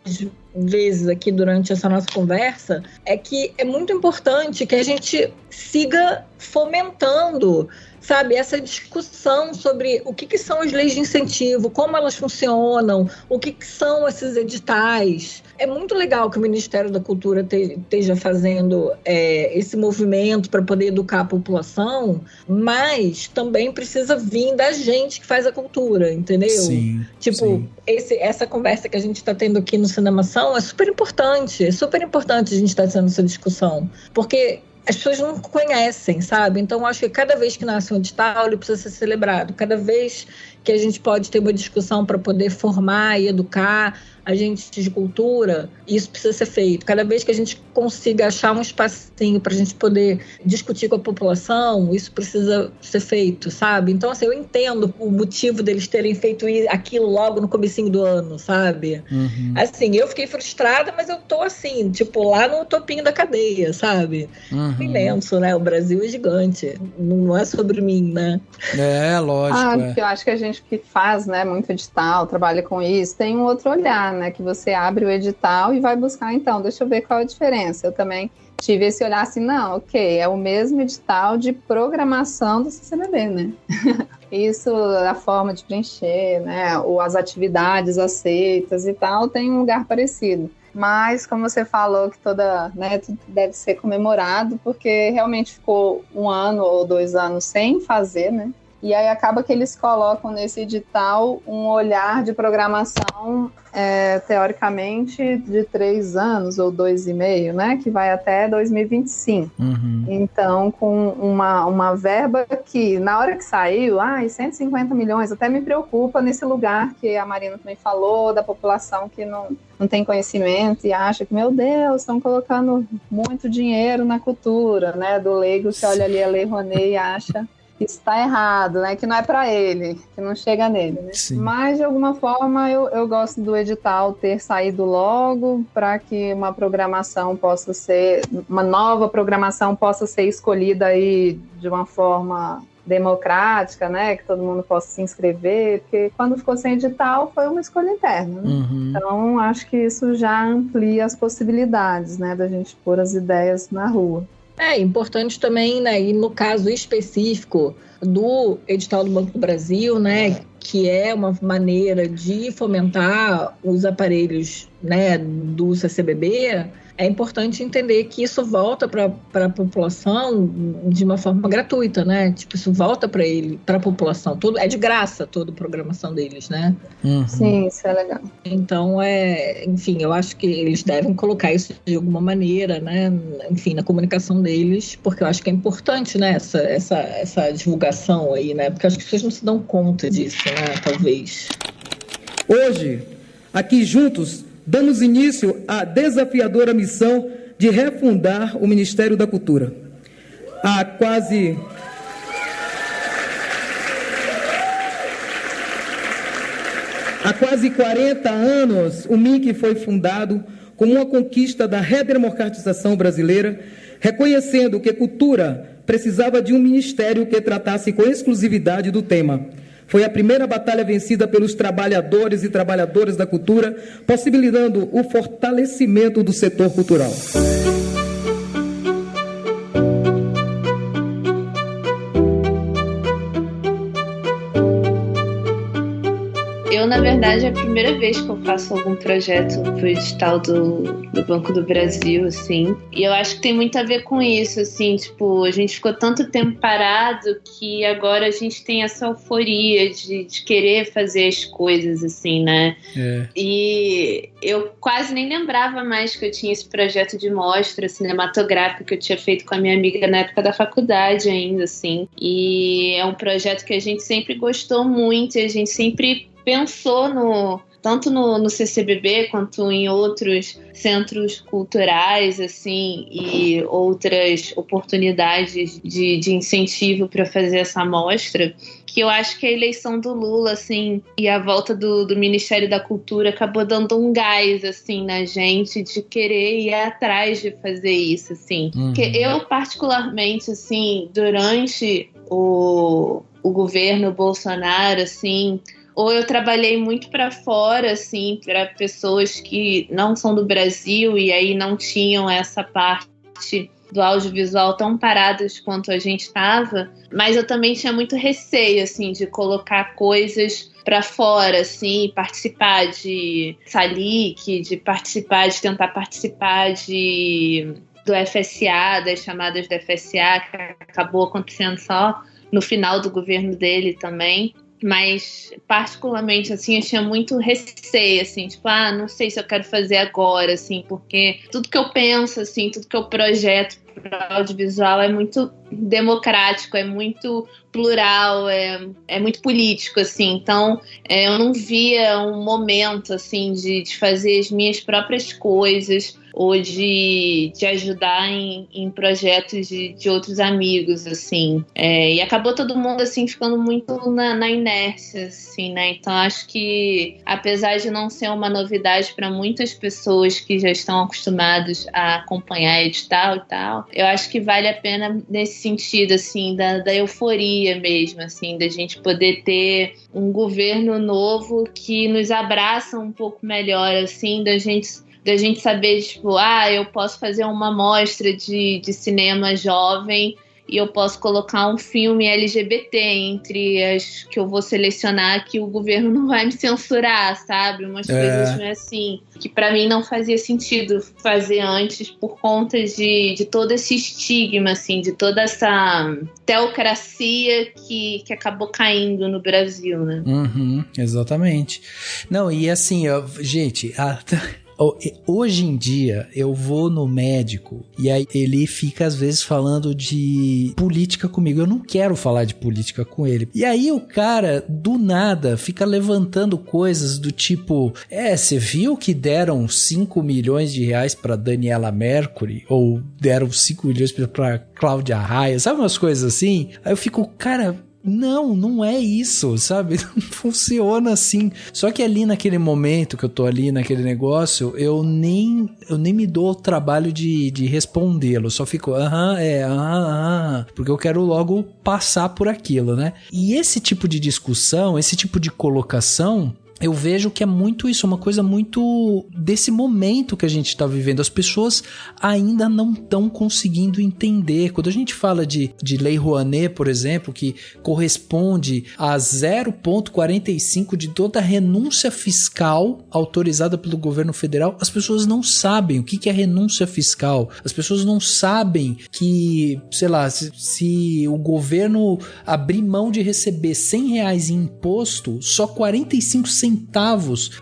vezes aqui durante essa nossa conversa, é que é muito importante que a gente siga fomentando, sabe, essa discussão sobre o que são as leis de incentivo, como elas funcionam, o que são esses editais. É muito legal que o Ministério da Cultura esteja fazendo esse movimento para poder educar a população, mas também precisa vir da gente que faz a cultura, entendeu? Sim, tipo, sim. Essa conversa que a gente está tendo aqui no Cinemação é super importante a gente estar tendo essa discussão, porque as pessoas não conhecem, sabe? Então, eu acho que cada vez que nasce um edital, ele precisa ser celebrado. Cada vez que a gente pode ter uma discussão para poder formar e educar agentes de cultura, isso precisa ser feito. Cada vez que a gente consiga achar um espacinho para a gente poder discutir com a população, isso precisa ser feito, sabe? Então, assim, eu entendo o motivo deles terem feito aquilo logo no comecinho do ano, sabe? Uhum. Assim, eu fiquei frustrada, mas eu tô assim, tipo, lá no topinho da cadeia, sabe? Uhum. Imenso, né? O Brasil é gigante. Não é sobre mim, né? É, lógico. Porque eu acho que a gente que faz, né, muito edital, trabalha com isso, tem um outro olhar, né? Que você abre o edital e vai buscar, então, deixa eu ver qual é a diferença. Eu também tive esse olhar assim, não, ok, é o mesmo edital de programação do CCBB, né? Isso, a forma de preencher, né? Ou as atividades aceitas e tal, tem um lugar parecido. Mas, como você falou, que tudo deve ser comemorado, porque realmente ficou 1 ano ou 2 anos sem fazer, né? E aí acaba que eles colocam nesse edital um olhar de programação, teoricamente, de 3 anos ou 2,5, né? Que vai até 2025. Uhum. Então, com uma verba que, na hora que saiu, 150 milhões, até me preocupa nesse lugar que a Marina também falou, da população que não tem conhecimento e acha que, meu Deus, estão colocando muito dinheiro na cultura, né? Do leigo que olha ali a Lei Rouanet e acha que está errado, né? Que não é para ele, que não chega nele, né? Mas, de alguma forma, eu gosto do edital ter saído logo para que uma nova programação possa ser escolhida aí de uma forma democrática, né? Que todo mundo possa se inscrever, porque quando ficou sem edital foi uma escolha interna, né? Uhum. Então, acho que isso já amplia as possibilidades, né? Da gente pôr as ideias na rua. É importante também, né, e no caso específico do edital do Banco do Brasil, né, que é uma maneira de fomentar os aparelhos, né, do CCBB, é importante entender que isso volta para a população de uma forma gratuita, né? Tipo, isso volta para a população. Tudo é de graça, toda a programação deles, né? Uhum. Sim, isso é legal. Então, enfim, eu acho que eles devem colocar isso de alguma maneira, né? Enfim, na comunicação deles, porque eu acho que é importante, né? Essa divulgação aí, né? Porque eu acho que as pessoas não se dão conta disso, né? Talvez. Hoje, aqui juntos, damos início à desafiadora missão de refundar o Ministério da Cultura. Há quase 40 anos, o MINC foi fundado como uma conquista da redemocratização brasileira, reconhecendo que cultura precisava de um ministério que tratasse com exclusividade do tema. Foi a primeira batalha vencida pelos trabalhadores e trabalhadoras da cultura, possibilitando o fortalecimento do setor cultural. Eu, na verdade, é a primeira vez que eu faço algum projeto pro edital do Banco do Brasil, assim. E eu acho que tem muito a ver com isso, assim, tipo, a gente ficou tanto tempo parado que agora a gente tem essa euforia de querer fazer as coisas, assim, né? É. E eu quase nem lembrava mais que eu tinha esse projeto de mostra cinematográfica que eu tinha feito com a minha amiga na época da faculdade ainda, assim. E é um projeto que a gente sempre gostou muito e a gente sempre pensou tanto no CCBB quanto em outros centros culturais, assim, e outras oportunidades de incentivo para fazer essa mostra, que eu acho que a eleição do Lula, assim, e a volta do Ministério da Cultura acabou dando um gás, assim, na gente de querer ir atrás de fazer isso, assim. Porque eu, particularmente, assim, durante o governo Bolsonaro, assim, ou eu trabalhei muito para fora, assim, para pessoas que não são do Brasil e aí não tinham essa parte do audiovisual tão paradas quanto a gente estava, mas eu também tinha muito receio, assim, de colocar coisas para fora, assim, participar de Salic, de tentar participar do FSA, das chamadas do FSA, que acabou acontecendo só no final do governo dele também. Mas, particularmente, assim, eu tinha muito receio, assim, tipo, não sei se eu quero fazer agora, assim, porque tudo que eu penso, assim, tudo que eu projeto para audiovisual é muito democrático, é muito plural, é muito político, assim, então eu não via um momento, assim, de fazer as minhas próprias coisas ou de ajudar em projetos de outros amigos, assim, e acabou todo mundo, assim, ficando muito na inércia, assim, né, então acho que, apesar de não ser uma novidade para muitas pessoas que já estão acostumadas a acompanhar edital e tal, eu acho que vale a pena nesse sentido, assim, da euforia mesmo, assim, da gente poder ter um governo novo que nos abraça um pouco melhor, assim, da gente saber, tipo, eu posso fazer uma mostra de cinema jovem e eu posso colocar um filme LGBT entre as que eu vou selecionar, que o governo não vai me censurar, sabe? Umas coisas assim, que pra mim não fazia sentido fazer antes por conta de todo esse estigma, assim, de toda essa teocracia que acabou caindo no Brasil, né? Exatamente. Não, e assim, gente... Hoje em dia, eu vou no médico e aí ele fica às vezes falando de política comigo. Eu não quero falar de política com ele. E aí o cara, do nada, fica levantando coisas do tipo, você viu que deram 5 milhões de reais pra Daniela Mercury? Ou deram 5 milhões pra Cláudia Raia? Sabe umas coisas assim? Aí eu fico, cara... Não é isso, sabe? Não funciona assim. Só que ali naquele momento que eu tô ali naquele negócio, eu nem me dou o trabalho de respondê-lo. Só fico, porque eu quero logo passar por aquilo, né? E esse tipo de discussão, esse tipo de colocação... Eu vejo que é muito isso, uma coisa muito desse momento que a gente está vivendo. As pessoas ainda não estão conseguindo entender. Quando a gente fala de Lei Rouanet, por exemplo, que corresponde a 0,45 de toda a renúncia fiscal autorizada pelo governo federal, as pessoas não sabem o que é renúncia fiscal. As pessoas não sabem que, sei lá, se o governo abrir mão de receber R$100 em imposto, só 45 centavos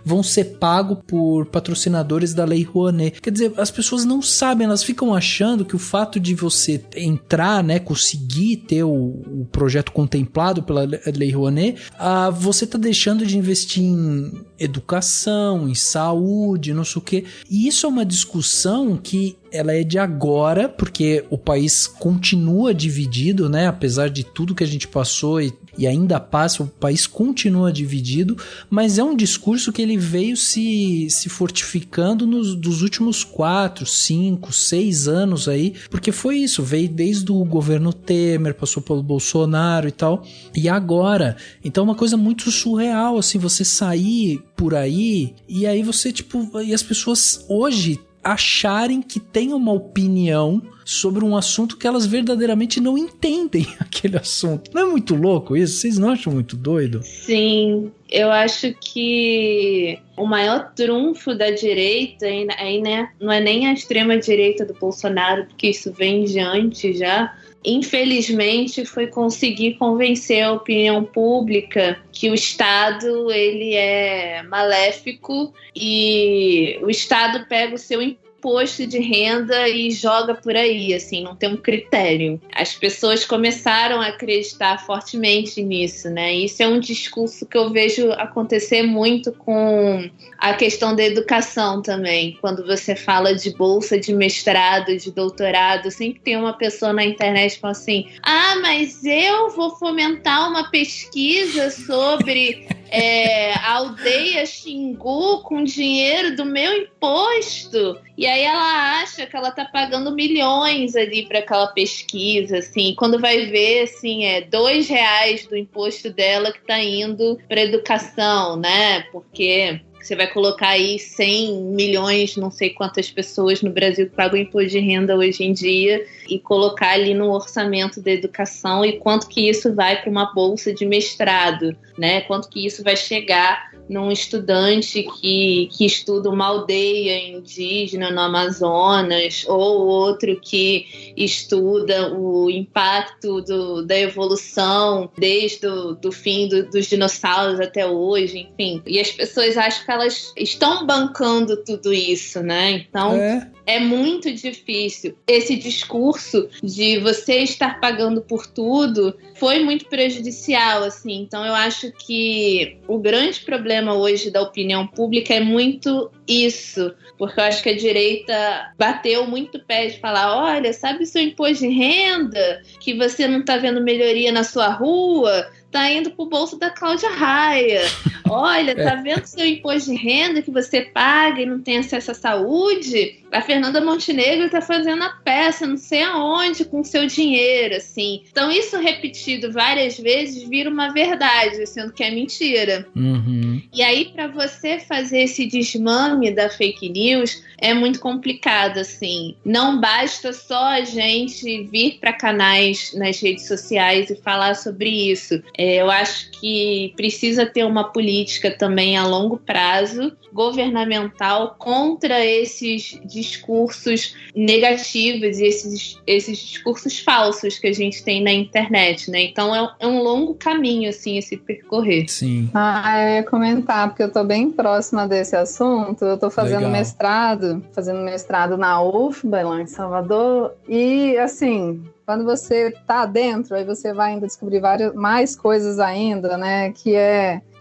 vão ser pagos por patrocinadores da Lei Rouanet. Quer dizer, as pessoas não sabem, elas ficam achando que o fato de você entrar, né, conseguir ter o projeto contemplado pela Lei Rouanet, você tá deixando de investir em educação, em saúde, não sei o quê. E isso é uma discussão que ela é de agora, porque o país continua dividido, né? Apesar de tudo que a gente passou e ainda passa, o país continua dividido, mas é um discurso que ele veio se fortificando dos últimos 4, 5, 6 anos aí, porque foi isso, veio desde o governo Temer, passou pelo Bolsonaro e tal, e agora, então é uma coisa muito surreal, assim, você sair por aí, e aí você, tipo, e as pessoas hoje acharem que tem uma opinião sobre um assunto que elas verdadeiramente não entendem aquele assunto. Não é muito louco isso? Vocês não acham muito doido? Sim, eu acho que o maior trunfo da direita, aí, né, não é nem a extrema direita do Bolsonaro, porque isso vem de antes já, infelizmente foi conseguir convencer a opinião pública que o Estado ele é maléfico e o Estado pega o seu imposto de renda e joga por aí, assim, não tem um critério. As pessoas começaram a acreditar fortemente nisso, né? Isso é um discurso que eu vejo acontecer muito com a questão da educação também. Quando você fala de bolsa de mestrado, de doutorado, sempre tem uma pessoa na internet que fala assim: ah, mas eu vou fomentar uma pesquisa sobre a aldeia Xingu com dinheiro do meu imposto. E aí ela acha que ela tá pagando milhões ali para aquela pesquisa, assim. Quando vai ver, assim, R$2 do imposto dela que tá indo para educação, né? Porque você vai colocar aí 100 milhões, não sei quantas pessoas no Brasil que pagam imposto de renda hoje em dia, e colocar ali no orçamento da educação, e quanto que isso vai para uma bolsa de mestrado, né? Quanto que isso vai chegar num estudante que estuda uma aldeia indígena no Amazonas, ou outro que estuda o impacto da evolução desde o fim dos dinossauros até hoje, enfim. E as pessoas acham que elas estão bancando tudo isso, né? Então é muito difícil. Esse discurso de você estar pagando por tudo foi muito prejudicial, assim. Então eu acho que o grande problema hoje da opinião pública é muito isso, porque eu acho que a direita bateu muito pé de falar: olha, sabe o seu imposto de renda, que você não está vendo melhoria na sua rua? Tá indo pro bolso da Cláudia Raia. Olha, tá vendo seu imposto de renda que você paga e não tem acesso à saúde? A Fernanda Montenegro tá fazendo a peça, não sei aonde, com seu dinheiro, assim. Então isso repetido várias vezes vira uma verdade, sendo que é mentira. Uhum. E aí, para você fazer esse desmame da fake news, é muito complicado, assim. Não basta só a gente vir para canais nas redes sociais e falar sobre isso. Eu acho que precisa ter uma política também a longo prazo, governamental, contra esses discursos negativos e esses discursos falsos que a gente tem na internet, né? Então é um longo caminho, assim, esse percorrer. Sim. Eu ia comentar, porque eu tô bem próxima desse assunto. Eu tô fazendo mestrado na UFBA, lá em Salvador, e assim, quando você tá dentro, aí você vai ainda descobrir mais coisas ainda, né? Que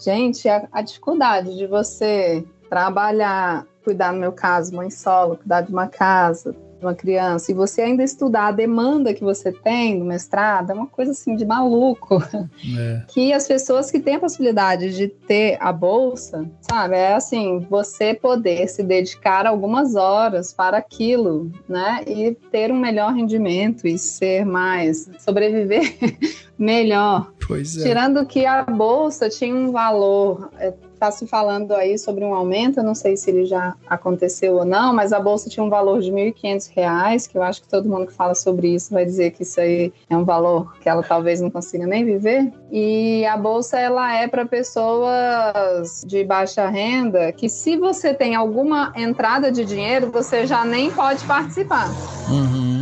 gente, a dificuldade de você trabalhar, cuidar, no meu caso, mãe solo, cuidar de uma casa, de uma criança, e você ainda estudar a demanda que você tem no mestrado, é uma coisa assim de maluco. Que as pessoas que têm a possibilidade de ter a bolsa, sabe, é assim, você poder se dedicar algumas horas para aquilo, né, e ter um melhor rendimento e sobreviver melhor. Pois é. Tirando que a bolsa tinha um valor, está se falando aí sobre um aumento, eu não sei se ele já aconteceu ou não, mas a bolsa tinha um valor de R$1.500, que eu acho que todo mundo que fala sobre isso vai dizer que isso aí é um valor que ela talvez não consiga nem viver. E a bolsa, ela é para pessoas de baixa renda, que se você tem alguma entrada de dinheiro, você já nem pode participar.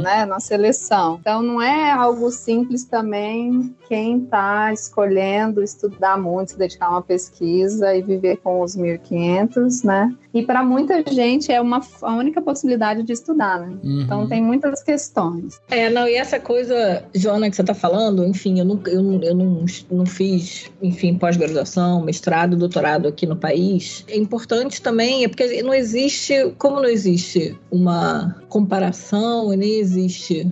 Né, na seleção. Então não é algo simples também quem está escolhendo estudar muito, se dedicar a uma pesquisa e viver com os 1.500, né? E para muita gente é a única possibilidade de estudar, né? Então tem muitas questões. E essa coisa, Joana, que você está falando, enfim, eu não fiz, enfim, pós-graduação, mestrado, doutorado aqui no país. É importante também, porque não existe uma comparação, nem existe,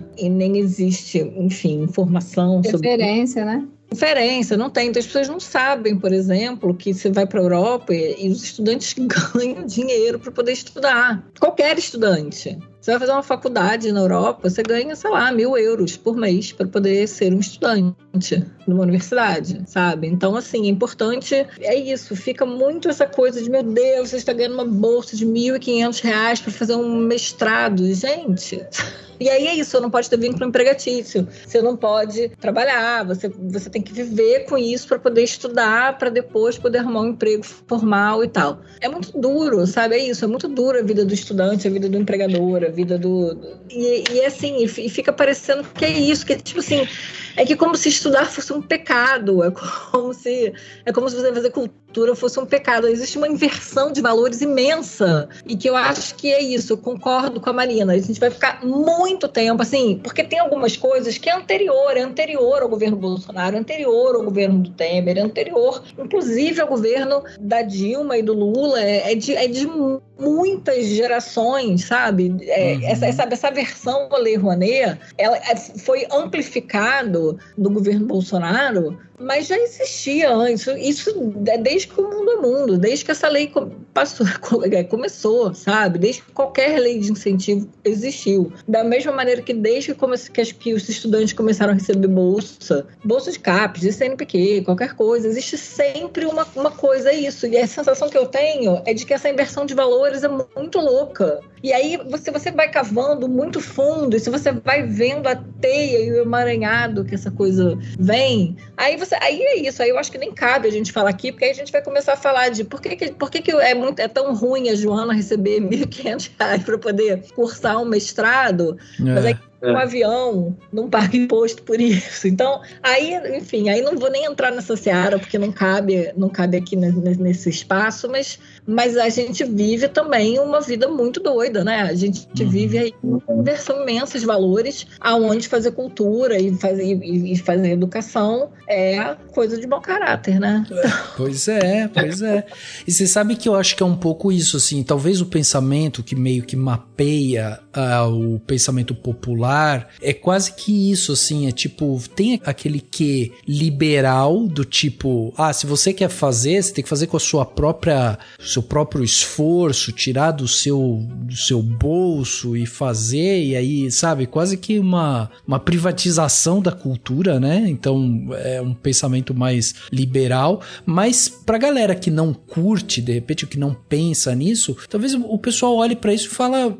enfim, informação sobre... Referência, né? Referência, não tem. Então as pessoas não sabem, por exemplo, que você vai para a Europa e os estudantes ganham dinheiro para poder estudar. Qualquer estudante. Você vai fazer uma faculdade na Europa, você ganha, sei lá, 1.000 euros por mês para poder ser um estudante numa universidade, sabe? Então, assim, é importante, é isso, fica muito essa coisa de, meu Deus, você está ganhando uma bolsa de R$1.500 para fazer um mestrado. Gente... E aí é isso, você não pode ter vínculo empregatício, você não pode trabalhar, você tem que viver com isso para poder estudar, para depois poder arrumar um emprego formal e tal. É muito duro, sabe? É isso, é muito duro a vida do estudante, a vida do empregador, a vida do... E assim, e fica parecendo que é isso, que tipo assim, é que como se estudar fosse um pecado, é como se você fazer cultura fosse um pecado. Existe uma inversão de valores imensa, e que eu acho que é isso, eu concordo com a Marina, a gente vai ficar muito tempo, assim, porque tem algumas coisas que é anterior ao governo Bolsonaro, anterior ao governo do Temer, anterior, inclusive ao governo da Dilma e do Lula, é de muitas gerações, sabe? Essa versão da Lei Rouanet, ela foi amplificado no governo Bolsonaro, mas já existia antes. Isso desde que o mundo é mundo, desde que essa lei começou, sabe? Desde que qualquer lei de incentivo existiu. Da mesma maneira que desde que os estudantes começaram a receber bolsa de CAPES, de CNPq, qualquer coisa, existe sempre uma coisa, é isso. E a sensação que eu tenho é de que essa inversão de valores é muito louca. E aí você vai cavando muito fundo, e se você vai vendo a teia e o emaranhado que essa coisa vem, aí é isso. Aí eu acho que nem cabe a gente falar aqui, porque aí a gente vai começar a falar de por que é tão ruim a Joana receber R$1.500 para poder cursar um mestrado, mas aí um avião não paga imposto por isso. Então, aí não vou nem entrar nessa seara, porque não cabe aqui nesse espaço, mas a gente vive também uma vida muito doida, né? A gente vive aí uma inversão imensa de valores, aonde fazer cultura e fazer educação é coisa de bom caráter, né? Pois é. E você sabe que eu acho que é um pouco isso, assim, talvez o pensamento que meio que mapeia o pensamento popular é quase que isso, assim, é tipo, tem aquele quê liberal do tipo, se você quer fazer, você tem que fazer com a seu próprio esforço, tirar do seu bolso e fazer, e aí, sabe, quase que uma privatização da cultura, né? Então, é um pensamento mais liberal, mas pra galera que não curte, de repente, que não pensa nisso, talvez o pessoal olhe pra isso e fala,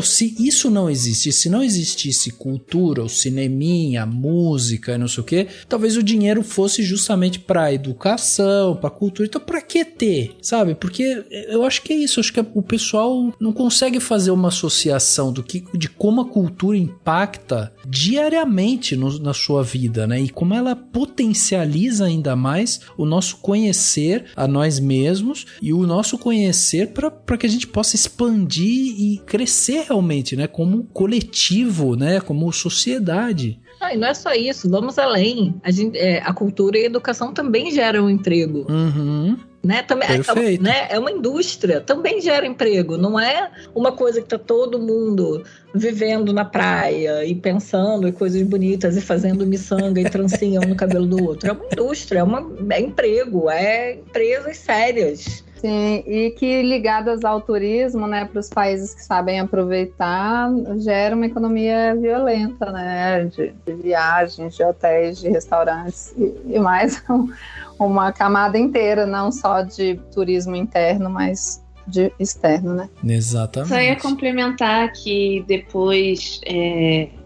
se isso não existe, se não existisse cultura, o cineminha, a música, não sei o que, talvez o dinheiro fosse justamente pra educação, pra cultura. Então pra que ter, sabe? Porque eu acho que é isso, acho que o pessoal não consegue fazer uma associação de como a cultura impacta diariamente na sua vida, né? E como ela potencializa ainda mais o nosso conhecer a nós mesmos e o nosso conhecer para que a gente possa expandir e crescer realmente, né? Como coletivo, né? Como sociedade. E não é só isso, vamos além. A cultura e a educação também geram emprego. Né? Também, perfeito. É uma indústria, também gera emprego. Não é uma coisa que está todo mundo vivendo na praia e pensando em coisas bonitas e fazendo miçanga e trancinha um no cabelo do outro. É uma indústria, é emprego, é empresas sérias. Sim, e que ligadas ao turismo, né, para os países que sabem aproveitar, gera uma economia violenta, né, de viagens, de hotéis, de restaurantes e mais uma camada inteira, não só de turismo interno, mas de externo, né? Exatamente. Só ia complementar que depois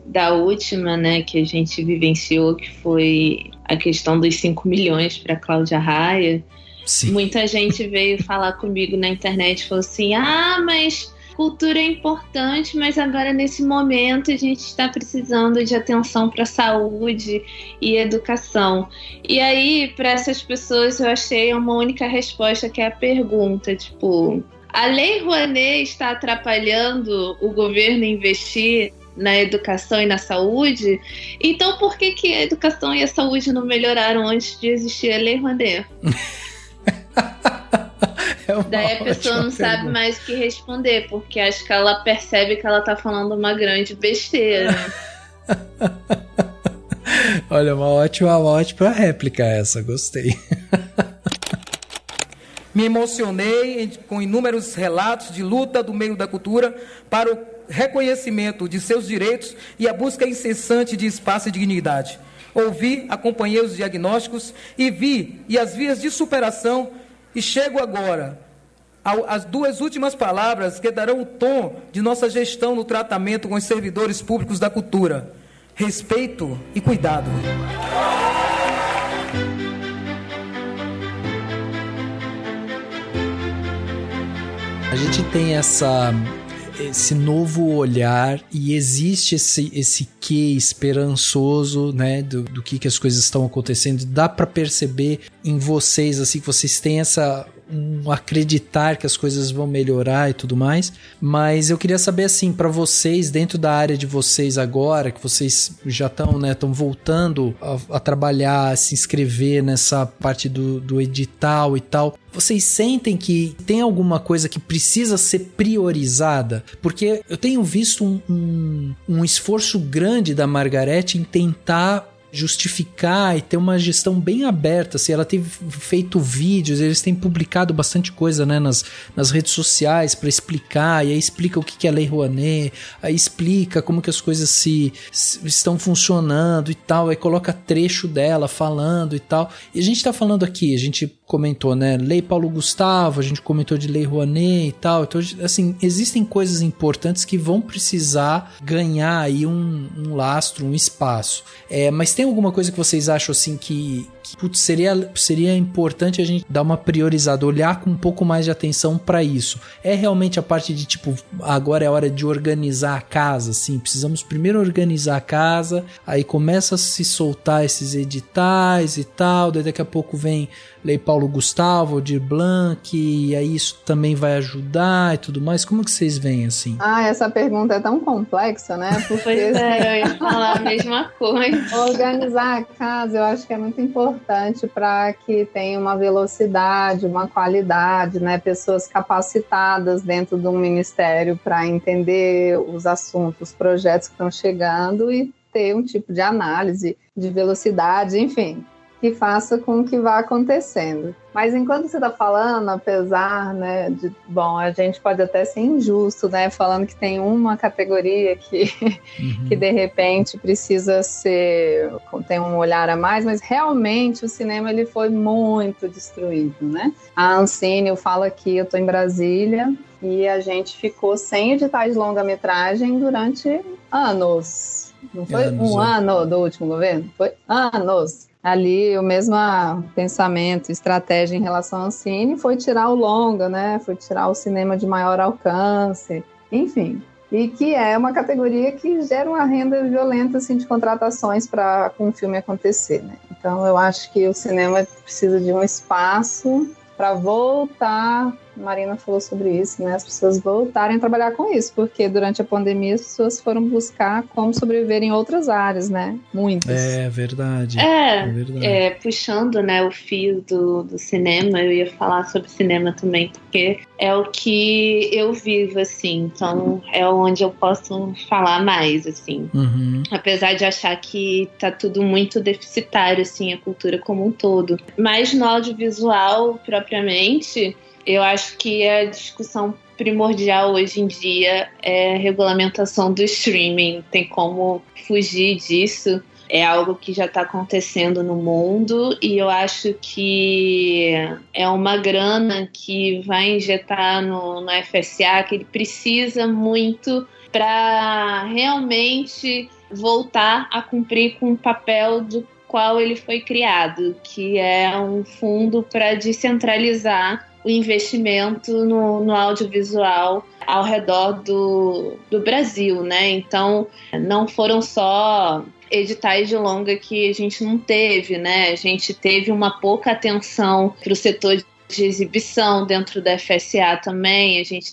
da última, né, que a gente vivenciou, que foi a questão dos 5 milhões para Cláudia Raia. Sim. Muita gente veio falar comigo na internet e falou assim, mas cultura é importante, mas agora nesse momento a gente está precisando de atenção para a saúde e educação. E aí, para essas pessoas, eu achei uma única resposta, que é a pergunta, tipo, a Lei Rouanet está atrapalhando o governo investir na educação e na saúde? Então por que a educação e a saúde não melhoraram antes de existir a Lei Rouanet? Daí a pessoa não sabe mais o que responder, porque acho que ela percebe que ela tá falando uma grande besteira. Olha, uma ótima réplica essa, gostei. Me emocionei com inúmeros relatos de luta do meio da cultura para o reconhecimento de seus direitos e a busca incessante de espaço e dignidade. Ouvi, acompanhei os diagnósticos e vi as vias de superação, e chego agora às 2 últimas palavras que darão o tom de nossa gestão no tratamento com os servidores públicos da cultura: respeito e cuidado. A gente tem esse novo olhar e existe esse quê esperançoso, né, do que as coisas estão acontecendo. Dá para perceber em vocês, assim, que vocês têm acreditar que as coisas vão melhorar e tudo mais, mas eu queria saber, assim, para vocês, dentro da área de vocês agora, que vocês já estão, né, estão voltando a trabalhar, a se inscrever nessa parte do edital e tal, vocês sentem que tem alguma coisa que precisa ser priorizada? Porque eu tenho visto um esforço grande da Margareth em tentar justificar e ter uma gestão bem aberta, assim, ela tem feito vídeos, eles têm publicado bastante coisa, né, nas redes sociais para explicar, e aí explica o que é Lei Rouanet, aí explica como que as coisas estão funcionando e tal, aí coloca trecho dela falando e tal, e a gente tá falando aqui, a gente comentou, né, Lei Paulo Gustavo, a gente comentou de Lei Rouanet e tal, então, assim, existem coisas importantes que vão precisar ganhar aí um lastro, um espaço, mas tem alguma coisa que vocês acham, assim, que putz, seria importante a gente dar uma priorizada, olhar com um pouco mais de atenção para isso? É realmente a parte de, tipo, agora é hora de organizar a casa, assim, precisamos primeiro organizar a casa, aí começa a se soltar esses editais e tal, daí daqui a pouco vem Lei Paulo Gustavo, Aldir Blanc, e aí isso também vai ajudar e tudo mais. Como que vocês veem, assim? Essa pergunta é tão complexa, né? Porque pois eu ia falar a mesma coisa. Organizar a casa, eu acho que é muito importante para que tenha uma velocidade, uma qualidade, né? Pessoas capacitadas dentro de um ministério para entender os assuntos, os projetos que estão chegando e ter um tipo de análise de velocidade, enfim, que faça com que vá acontecendo. Mas enquanto você está falando, apesar, né, a gente pode até ser injusto, né, falando que tem uma categoria que de repente precisa tem um olhar a mais, mas realmente o cinema ele foi muito destruído, né? A Ancine fala que eu estou em Brasília e a gente ficou sem editais de longa-metragem durante anos. Não foi um ano do último governo? Foi anos. Ali, o mesmo pensamento, estratégia em relação ao Ancine foi tirar o longa, né? Foi tirar o cinema de maior alcance, enfim. E que é uma categoria que gera uma renda violenta, assim, de contratações para um filme acontecer, né? Então, eu acho que o cinema precisa de um espaço para voltar. Marina falou sobre isso, né? As pessoas voltarem a trabalhar com isso, porque durante a pandemia as pessoas foram buscar como sobreviver em outras áreas, né? Muitas. É verdade. Puxando, né, o fio do cinema, eu ia falar sobre cinema também, porque é o que eu vivo, assim, então é onde eu posso falar mais, assim. Apesar de achar que tá tudo muito deficitário, assim, a cultura como um todo. Mas no audiovisual, propriamente, eu acho que a discussão primordial hoje em dia é a regulamentação do streaming. Não tem como fugir disso. É algo que já está acontecendo no mundo e eu acho que é uma grana que vai injetar no FSA, que ele precisa muito para realmente voltar a cumprir com o papel do qual ele foi criado, que é um fundo para descentralizar o investimento no audiovisual ao redor do Brasil, né? Então, não foram só editais de longa que a gente não teve, né? A gente teve uma pouca atenção para o setor de exibição dentro da FSA também. A gente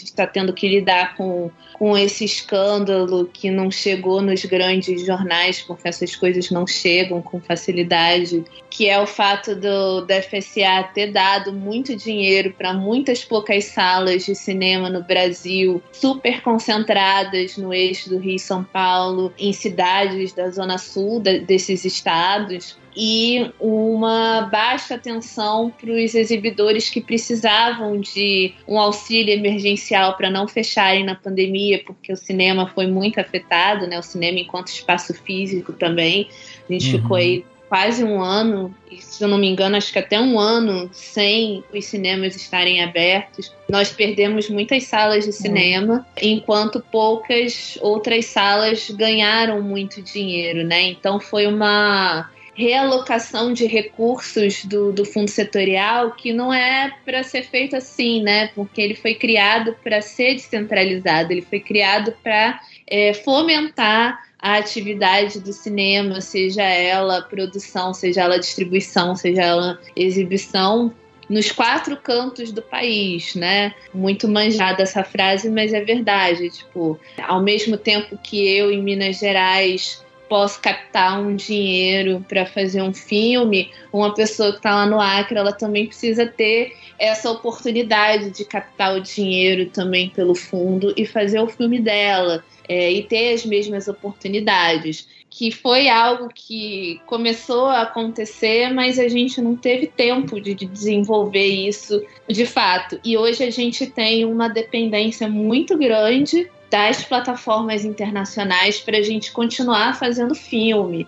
está tendo que lidar com esse escândalo que não chegou nos grandes jornais, porque essas coisas não chegam com facilidade, que é o fato da FSA ter dado muito dinheiro para muitas poucas salas de cinema no Brasil, super concentradas no eixo do Rio e São Paulo, em cidades da zona sul desses estados, e uma baixa atenção para os exibidores que precisavam de um auxílio emergencial para não fecharem na pandemia, porque o cinema foi muito afetado, né? O cinema enquanto espaço físico também. A gente ficou aí quase um ano, e, se eu não me engano, acho que até um ano sem os cinemas estarem abertos. Nós perdemos muitas salas de cinema, enquanto poucas outras salas ganharam muito dinheiro, né? Então foi uma realocação de recursos do fundo setorial que não é para ser feito assim, né? Porque ele foi criado para ser descentralizado, ele foi criado para fomentar a atividade do cinema, seja ela produção, seja ela distribuição, seja ela exibição, nos 4 cantos do país, né? Muito manjada essa frase, mas é verdade. Tipo, ao mesmo tempo que eu, em Minas Gerais, posso captar um dinheiro para fazer um filme, uma pessoa que está lá no Acre, ela também precisa ter essa oportunidade de captar o dinheiro também pelo fundo e fazer o filme dela, e ter as mesmas oportunidades, que foi algo que começou a acontecer, mas a gente não teve tempo de desenvolver isso de fato. E hoje a gente tem uma dependência muito grande das plataformas internacionais para a gente continuar fazendo filme.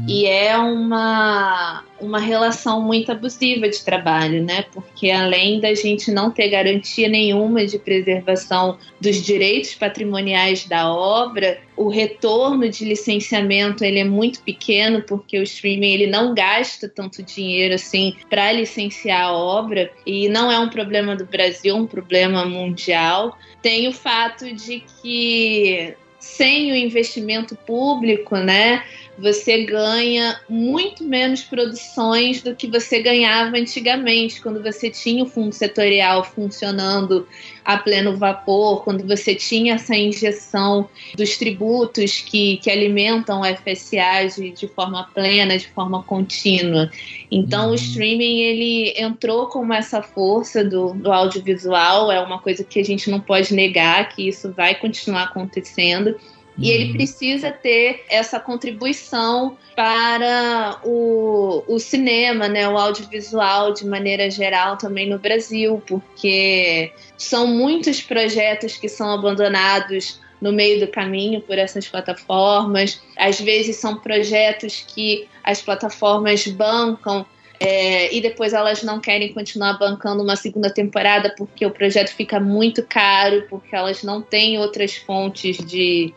E é uma relação muito abusiva de trabalho, né? Porque além da gente não ter garantia nenhuma de preservação dos direitos patrimoniais da obra, o retorno de licenciamento ele é muito pequeno, porque o streaming ele não gasta tanto dinheiro assim para licenciar a obra, e não é um problema do Brasil, é um problema mundial. Tem o fato de que sem o investimento público, né, você ganha muito menos produções do que você ganhava antigamente, quando você tinha o fundo setorial funcionando a pleno vapor, quando você tinha essa injeção dos tributos que alimentam o FSA de forma plena, de forma contínua. Então o streaming ele entrou como essa força do audiovisual, é uma coisa que a gente não pode negar, que isso vai continuar acontecendo. E ele precisa ter essa contribuição para o cinema, né, o audiovisual de maneira geral também no Brasil, porque são muitos projetos que são abandonados no meio do caminho por essas plataformas. Às vezes são projetos que as plataformas bancam, e depois elas não querem continuar bancando uma segunda temporada porque o projeto fica muito caro, porque elas não têm outras fontes de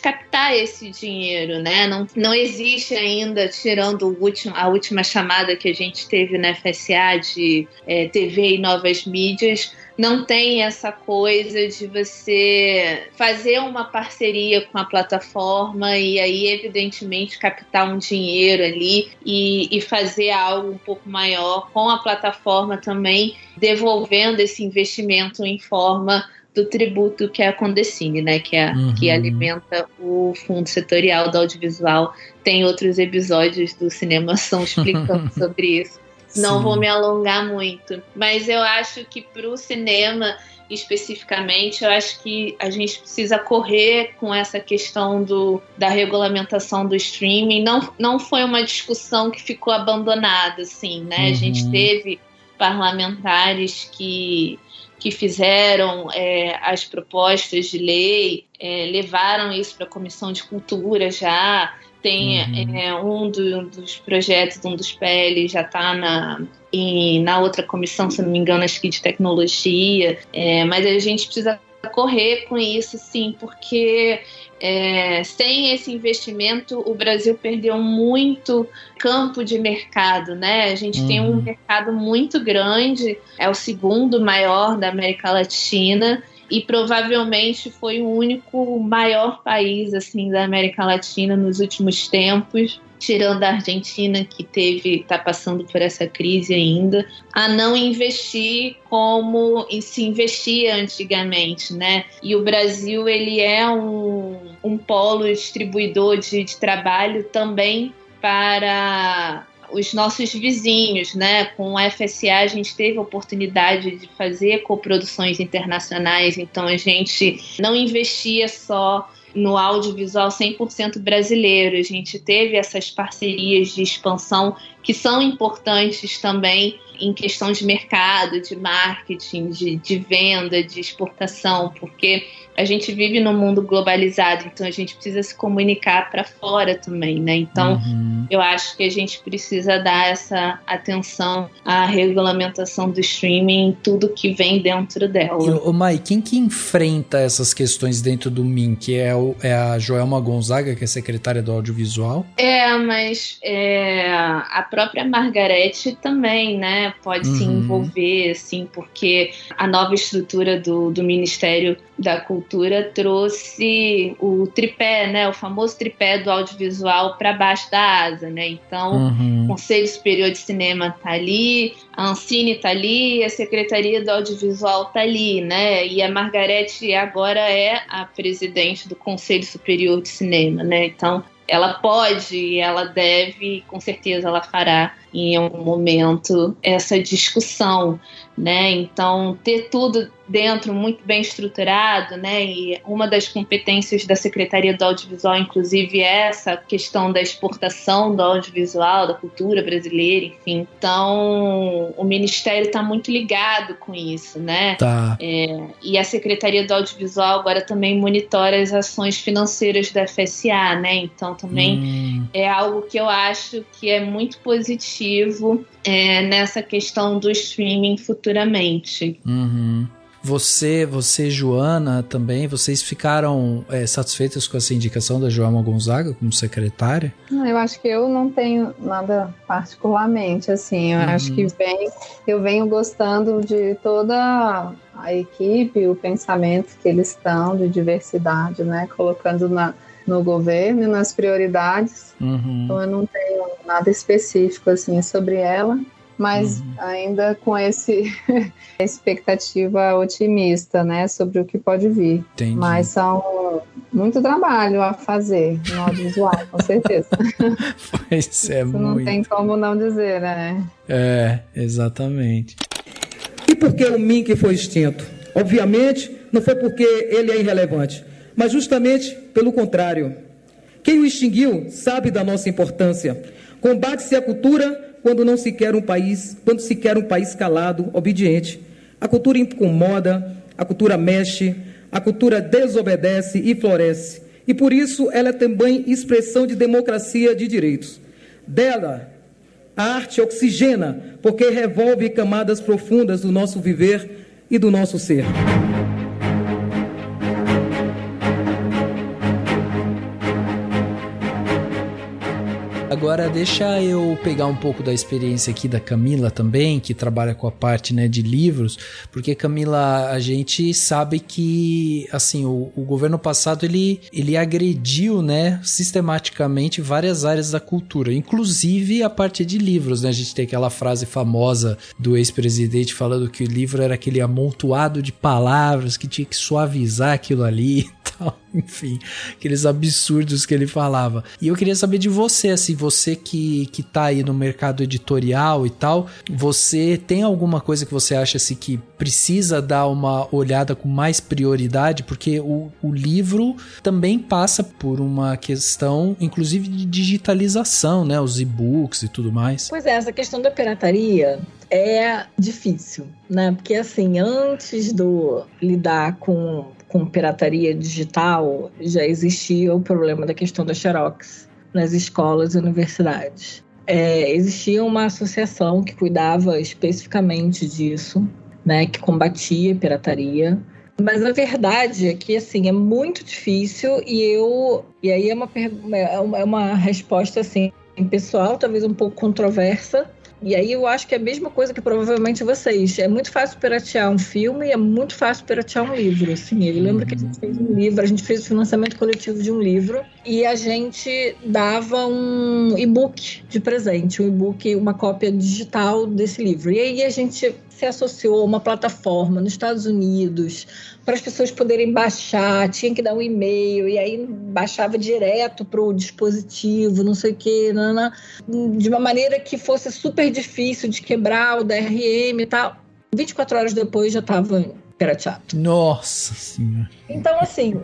captar esse dinheiro, né? Não existe ainda, tirando a última chamada que a gente teve na FSA de TV e novas mídias, não tem essa coisa de você fazer uma parceria com a plataforma e aí, evidentemente, captar um dinheiro ali e fazer algo um pouco maior com a plataforma também, devolvendo esse investimento em forma do tributo que é a Condecine, né, que alimenta o fundo setorial do audiovisual. Tem outros episódios do Cinemação explicando sobre isso. Não vou me alongar muito, mas eu acho que para o cinema especificamente, eu acho que a gente precisa correr com essa questão da regulamentação do streaming. Não foi uma discussão que ficou abandonada, assim, né? A gente teve parlamentares que fizeram as propostas de lei, levaram isso para a Comissão de Cultura já. Tem um dos projetos, um dos PL já está na outra comissão, se não me engano, acho que de tecnologia, mas a gente precisa correr com isso, sim, porque sem esse investimento o Brasil perdeu muito campo de mercado, né? A gente tem um mercado muito grande, é o segundo maior da América Latina, e provavelmente foi o único maior país assim, da América Latina nos últimos tempos, tirando a Argentina, que está passando por essa crise ainda, a não investir como se investia antigamente, né? E o Brasil ele é um polo distribuidor de trabalho também para os nossos vizinhos, né? Com o FSA a gente teve a oportunidade de fazer coproduções internacionais, então a gente não investia só no audiovisual 100% brasileiro, a gente teve essas parcerias de expansão que são importantes também em questão de mercado, de marketing, de venda, de exportação, porque a gente vive num mundo globalizado, então a gente precisa se comunicar para fora também, né? Então, eu acho que a gente precisa dar essa atenção à regulamentação do streaming, tudo que vem dentro dela. Ô, Mai, quem que enfrenta essas questões dentro do MINC? É a Joelma Gonzaga, que é secretária do audiovisual? Mas a própria Margarete também, né? Pode se envolver, assim, porque a nova estrutura do Ministério da Cultura trouxe o tripé, né, o famoso tripé do audiovisual para baixo da asa, né? Então, o Conselho Superior de Cinema tá ali, a Ancine tá ali, a Secretaria do Audiovisual tá ali, né? E a Margarete agora é a presidente do Conselho Superior de Cinema, né? Então, ela pode, ela deve, com certeza ela fará em algum momento essa discussão, né? Então, ter tudo dentro muito bem estruturado, né? E uma das competências da Secretaria do Audiovisual, inclusive, é essa questão da exportação do audiovisual, da cultura brasileira, enfim. Então, o Ministério está muito ligado com isso, né? Tá. E a Secretaria do Audiovisual agora também monitora as ações financeiras da FSA, né? Então, também é algo que eu acho que é muito positivo nessa questão do streaming futuramente. Você, Joana, também, vocês ficaram satisfeitas com essa indicação da Joelma Gonzaga como secretária? Eu acho que eu não tenho nada particularmente, assim, eu acho que eu venho gostando de toda a equipe, o pensamento que eles estão de diversidade, né, colocando no governo e nas prioridades. Então eu não tenho nada específico assim sobre ela, mas ainda com essa expectativa otimista, né, sobre o que pode vir. Entendi. Mas são muito trabalho a fazer no audiovisual, com certeza. Pois é, isso muito. Não tem como não dizer, né? Exatamente. E por que o MINC foi extinto? Obviamente, não foi porque ele é irrelevante, mas justamente pelo contrário. Quem o extinguiu sabe da nossa importância. Combate-se a cultura quando se quer um país calado, obediente. A cultura incomoda, a cultura mexe, a cultura desobedece e floresce. E por isso ela é também expressão de democracia de direitos. Dela, a arte oxigena, porque revolve camadas profundas do nosso viver e do nosso ser. Agora deixa eu pegar um pouco da experiência aqui da Camila também, que trabalha com a parte, né, de livros, porque, Camila, a gente sabe que assim, o governo passado ele agrediu, né, sistematicamente várias áreas da cultura, inclusive a parte de livros, né? A gente tem aquela frase famosa do ex-presidente falando que o livro era aquele amontoado de palavras que tinha que suavizar aquilo ali e tal, enfim, aqueles absurdos que ele falava. E eu queria saber de você, assim, você que tá aí no mercado editorial e tal, você tem alguma coisa que você acha assim que precisa dar uma olhada com mais prioridade? Porque o livro também passa por uma questão, inclusive, de digitalização, né? Os e-books e tudo mais. Pois é, essa questão da pirataria é difícil, né? Porque, assim, antes do lidar com pirataria digital, já existia o problema da questão da Xerox nas escolas e universidades. Existia uma associação que cuidava especificamente disso, né, que combatia a pirataria. Mas a verdade é que, assim, é muito difícil e aí é uma resposta, assim, pessoal, talvez um pouco controversa. E aí eu acho que é a mesma coisa que provavelmente vocês. É muito fácil piratear um filme e é muito fácil piratear um livro. Assim, eu lembro que a gente fez um livro, a gente fez o financiamento coletivo de um livro e a gente dava um e-book de presente, um e-book, uma cópia digital desse livro. E aí a gente se associou a uma plataforma nos Estados Unidos para as pessoas poderem baixar, tinha que dar um e-mail, e aí baixava direto para o dispositivo, não sei o quê, de uma maneira que fosse super difícil de quebrar o DRM e tal. 24 horas depois já estava pirateado. Nossa Senhora! Então, assim,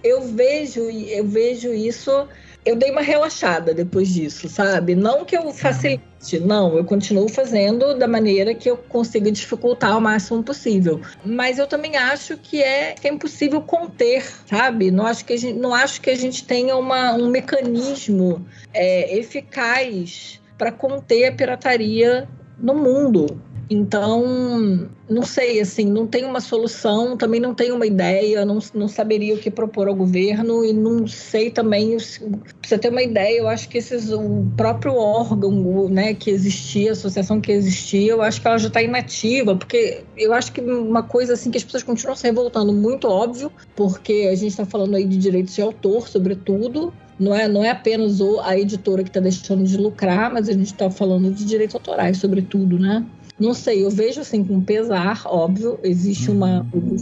eu vejo isso eu dei uma relaxada depois disso, sabe? Não que eu facilite, não, eu continuo fazendo da maneira que eu consiga dificultar o máximo possível. Mas eu também acho que é impossível conter, sabe? Não acho que a gente tenha um mecanismo eficaz para conter a pirataria no mundo. Então, não sei, assim, não tem uma solução, também não tenho uma ideia, não saberia o que propor ao governo e não sei também, pra você ter uma ideia, eu acho que o próprio órgão, né, que existia, a associação que existia, eu acho que ela já está inativa, porque eu acho que uma coisa assim que as pessoas continuam se revoltando, muito óbvio, porque a gente está falando aí de direitos de autor, sobretudo. Não é apenas a editora que está deixando de lucrar, mas a gente está falando de direitos autorais, sobretudo, né? Não sei, eu vejo assim com pesar, óbvio, existe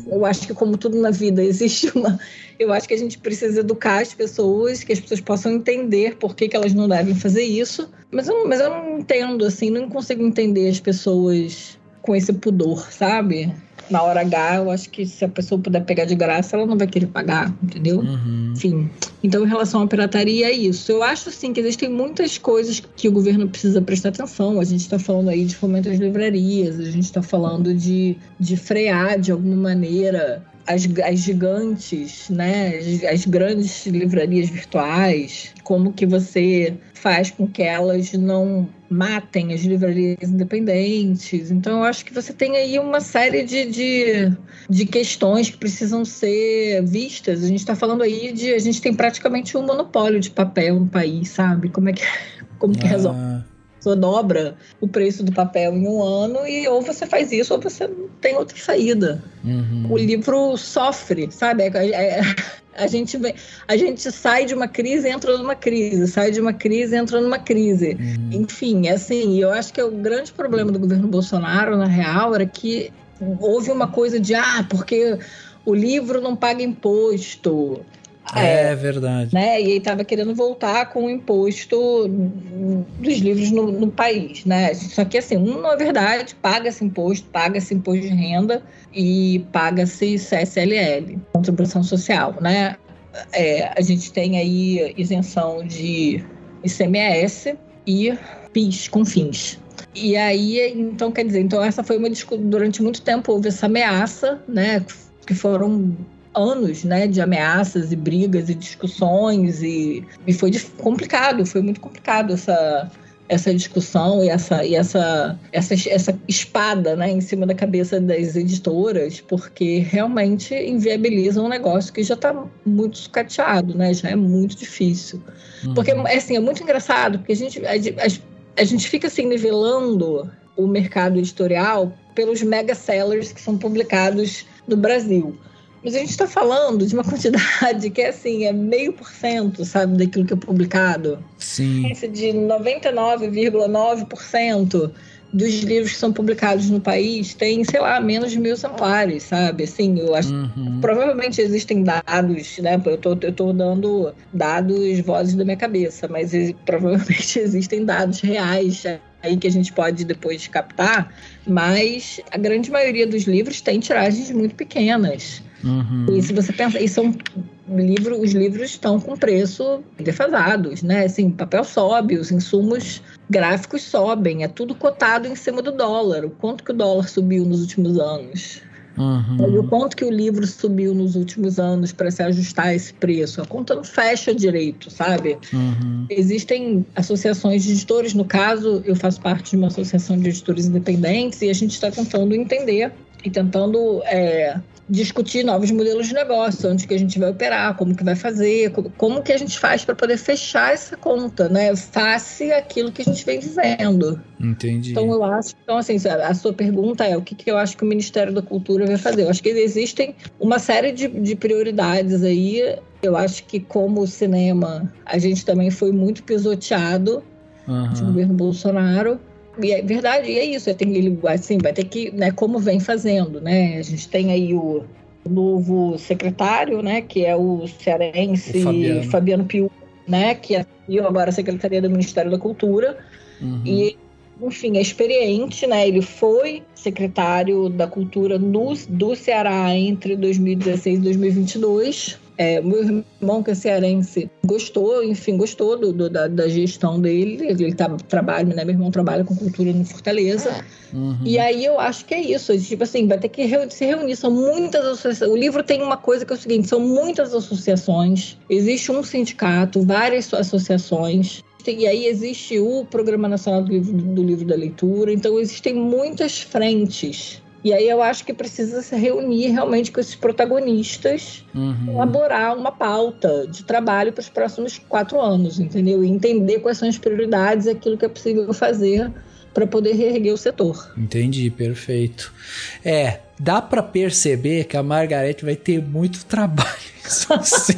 eu acho que como tudo na vida, eu acho que a gente precisa educar as pessoas, que as pessoas possam entender por que elas não devem fazer isso, mas eu não entendo, assim, não consigo entender as pessoas com esse pudor, sabe? Na hora H, eu acho que se a pessoa puder pegar de graça, ela não vai querer pagar, entendeu? Enfim, então em relação à pirataria é isso. Eu acho, sim, que existem muitas coisas que o governo precisa prestar atenção. A gente está falando aí de fomento às livrarias, a gente está falando de frear, de alguma maneira, as gigantes, né? As grandes livrarias virtuais. Como que você faz com que elas não matem as livrarias independentes. Então, eu acho que você tem aí uma série de questões que precisam ser vistas. A gente está falando aí a gente tem praticamente um monopólio de papel no país, sabe? Como que resolve? Você dobra o preço do papel em um ano e ou você faz isso ou você não tem outra saída. O livro sofre, sabe? A gente sai de uma crise e entra numa crise, sai de uma crise e entra numa crise. Enfim, assim, eu acho que o grande problema do governo Bolsonaro, na real, era que houve uma coisa de, porque o livro não paga imposto. É verdade. Né? E ele estava querendo voltar com o imposto dos livros no país, né? Só que, assim, na verdade, paga-se imposto de renda e paga-se CSLL, contribuição social, né? A gente tem aí isenção de ICMS e PIS, CONFINS. E aí, então, quer dizer, essa foi durante muito tempo houve essa ameaça, né? Que foram anos, né, de ameaças e brigas e discussões e foi complicado, foi muito complicado essa discussão e essa espada, né, em cima da cabeça das editoras, porque realmente inviabiliza um negócio que já está muito sucateado, né, já é muito difícil. Porque, assim, é muito engraçado, porque a gente fica assim nivelando o mercado editorial pelos mega sellers que são publicados no Brasil. Mas a gente está falando de uma quantidade que é assim, é 0,5%, sabe, daquilo que é publicado. Sim. De 99,9% dos livros que são publicados no país tem, sei lá, menos de 1.000 exemplares, sabe? Assim, eu acho provavelmente existem dados, né? Eu tô dando dados, vozes da minha cabeça, mas provavelmente existem dados reais aí que a gente pode depois captar, mas a grande maioria dos livros tem tiragens muito pequenas. E se você pensa, os livros estão com preço defasados, né? Assim, o papel sobe, os insumos gráficos sobem, é tudo cotado em cima do dólar. O quanto que o dólar subiu nos últimos anos? E o quanto que o livro subiu nos últimos anos para se ajustar a esse preço? A conta não fecha direito, sabe? Existem associações de editores, no caso, eu faço parte de uma associação de editores independentes e a gente está tentando entender e tentando discutir novos modelos de negócio, onde que a gente vai operar, como que vai fazer, como que a gente faz para poder fechar essa conta, né? Face aquilo que a gente vem vivendo. Entendi. Então, eu acho... Então, assim, a sua pergunta é o que eu acho que o Ministério da Cultura vai fazer. Eu acho que existem uma série de prioridades aí. Eu acho que, como cinema, a gente também foi muito pisoteado de governo Bolsonaro. E é verdade, e é isso, vai ter que, né, como vem fazendo, né? A gente tem aí o novo secretário, né, que é o cearense Fabiano Piu, né, que assumiu agora a Secretaria do Ministério da Cultura. E, enfim, é experiente, né? Ele foi secretário da Cultura do Ceará entre 2016 e 2022. Meu irmão, que é cearense, gostou da gestão dele. Ele trabalha, né? Meu irmão trabalha com cultura no Fortaleza. Uhum. E aí eu acho que é isso. Tipo assim, vai ter que se reunir. São muitas associações. O livro tem uma coisa que é o seguinte: são muitas associações. Existe um sindicato, várias associações. E aí existe o Programa Nacional do Livro da Leitura. Então existem muitas frentes. E aí eu acho que precisa se reunir realmente com esses protagonistas, elaborar uma pauta de trabalho para os próximos 4 anos, entendeu? E entender quais são as prioridades, aquilo que é possível fazer para poder reerguer o setor. Entendi, perfeito. Dá para perceber que a Margareth vai ter muito trabalho, assim,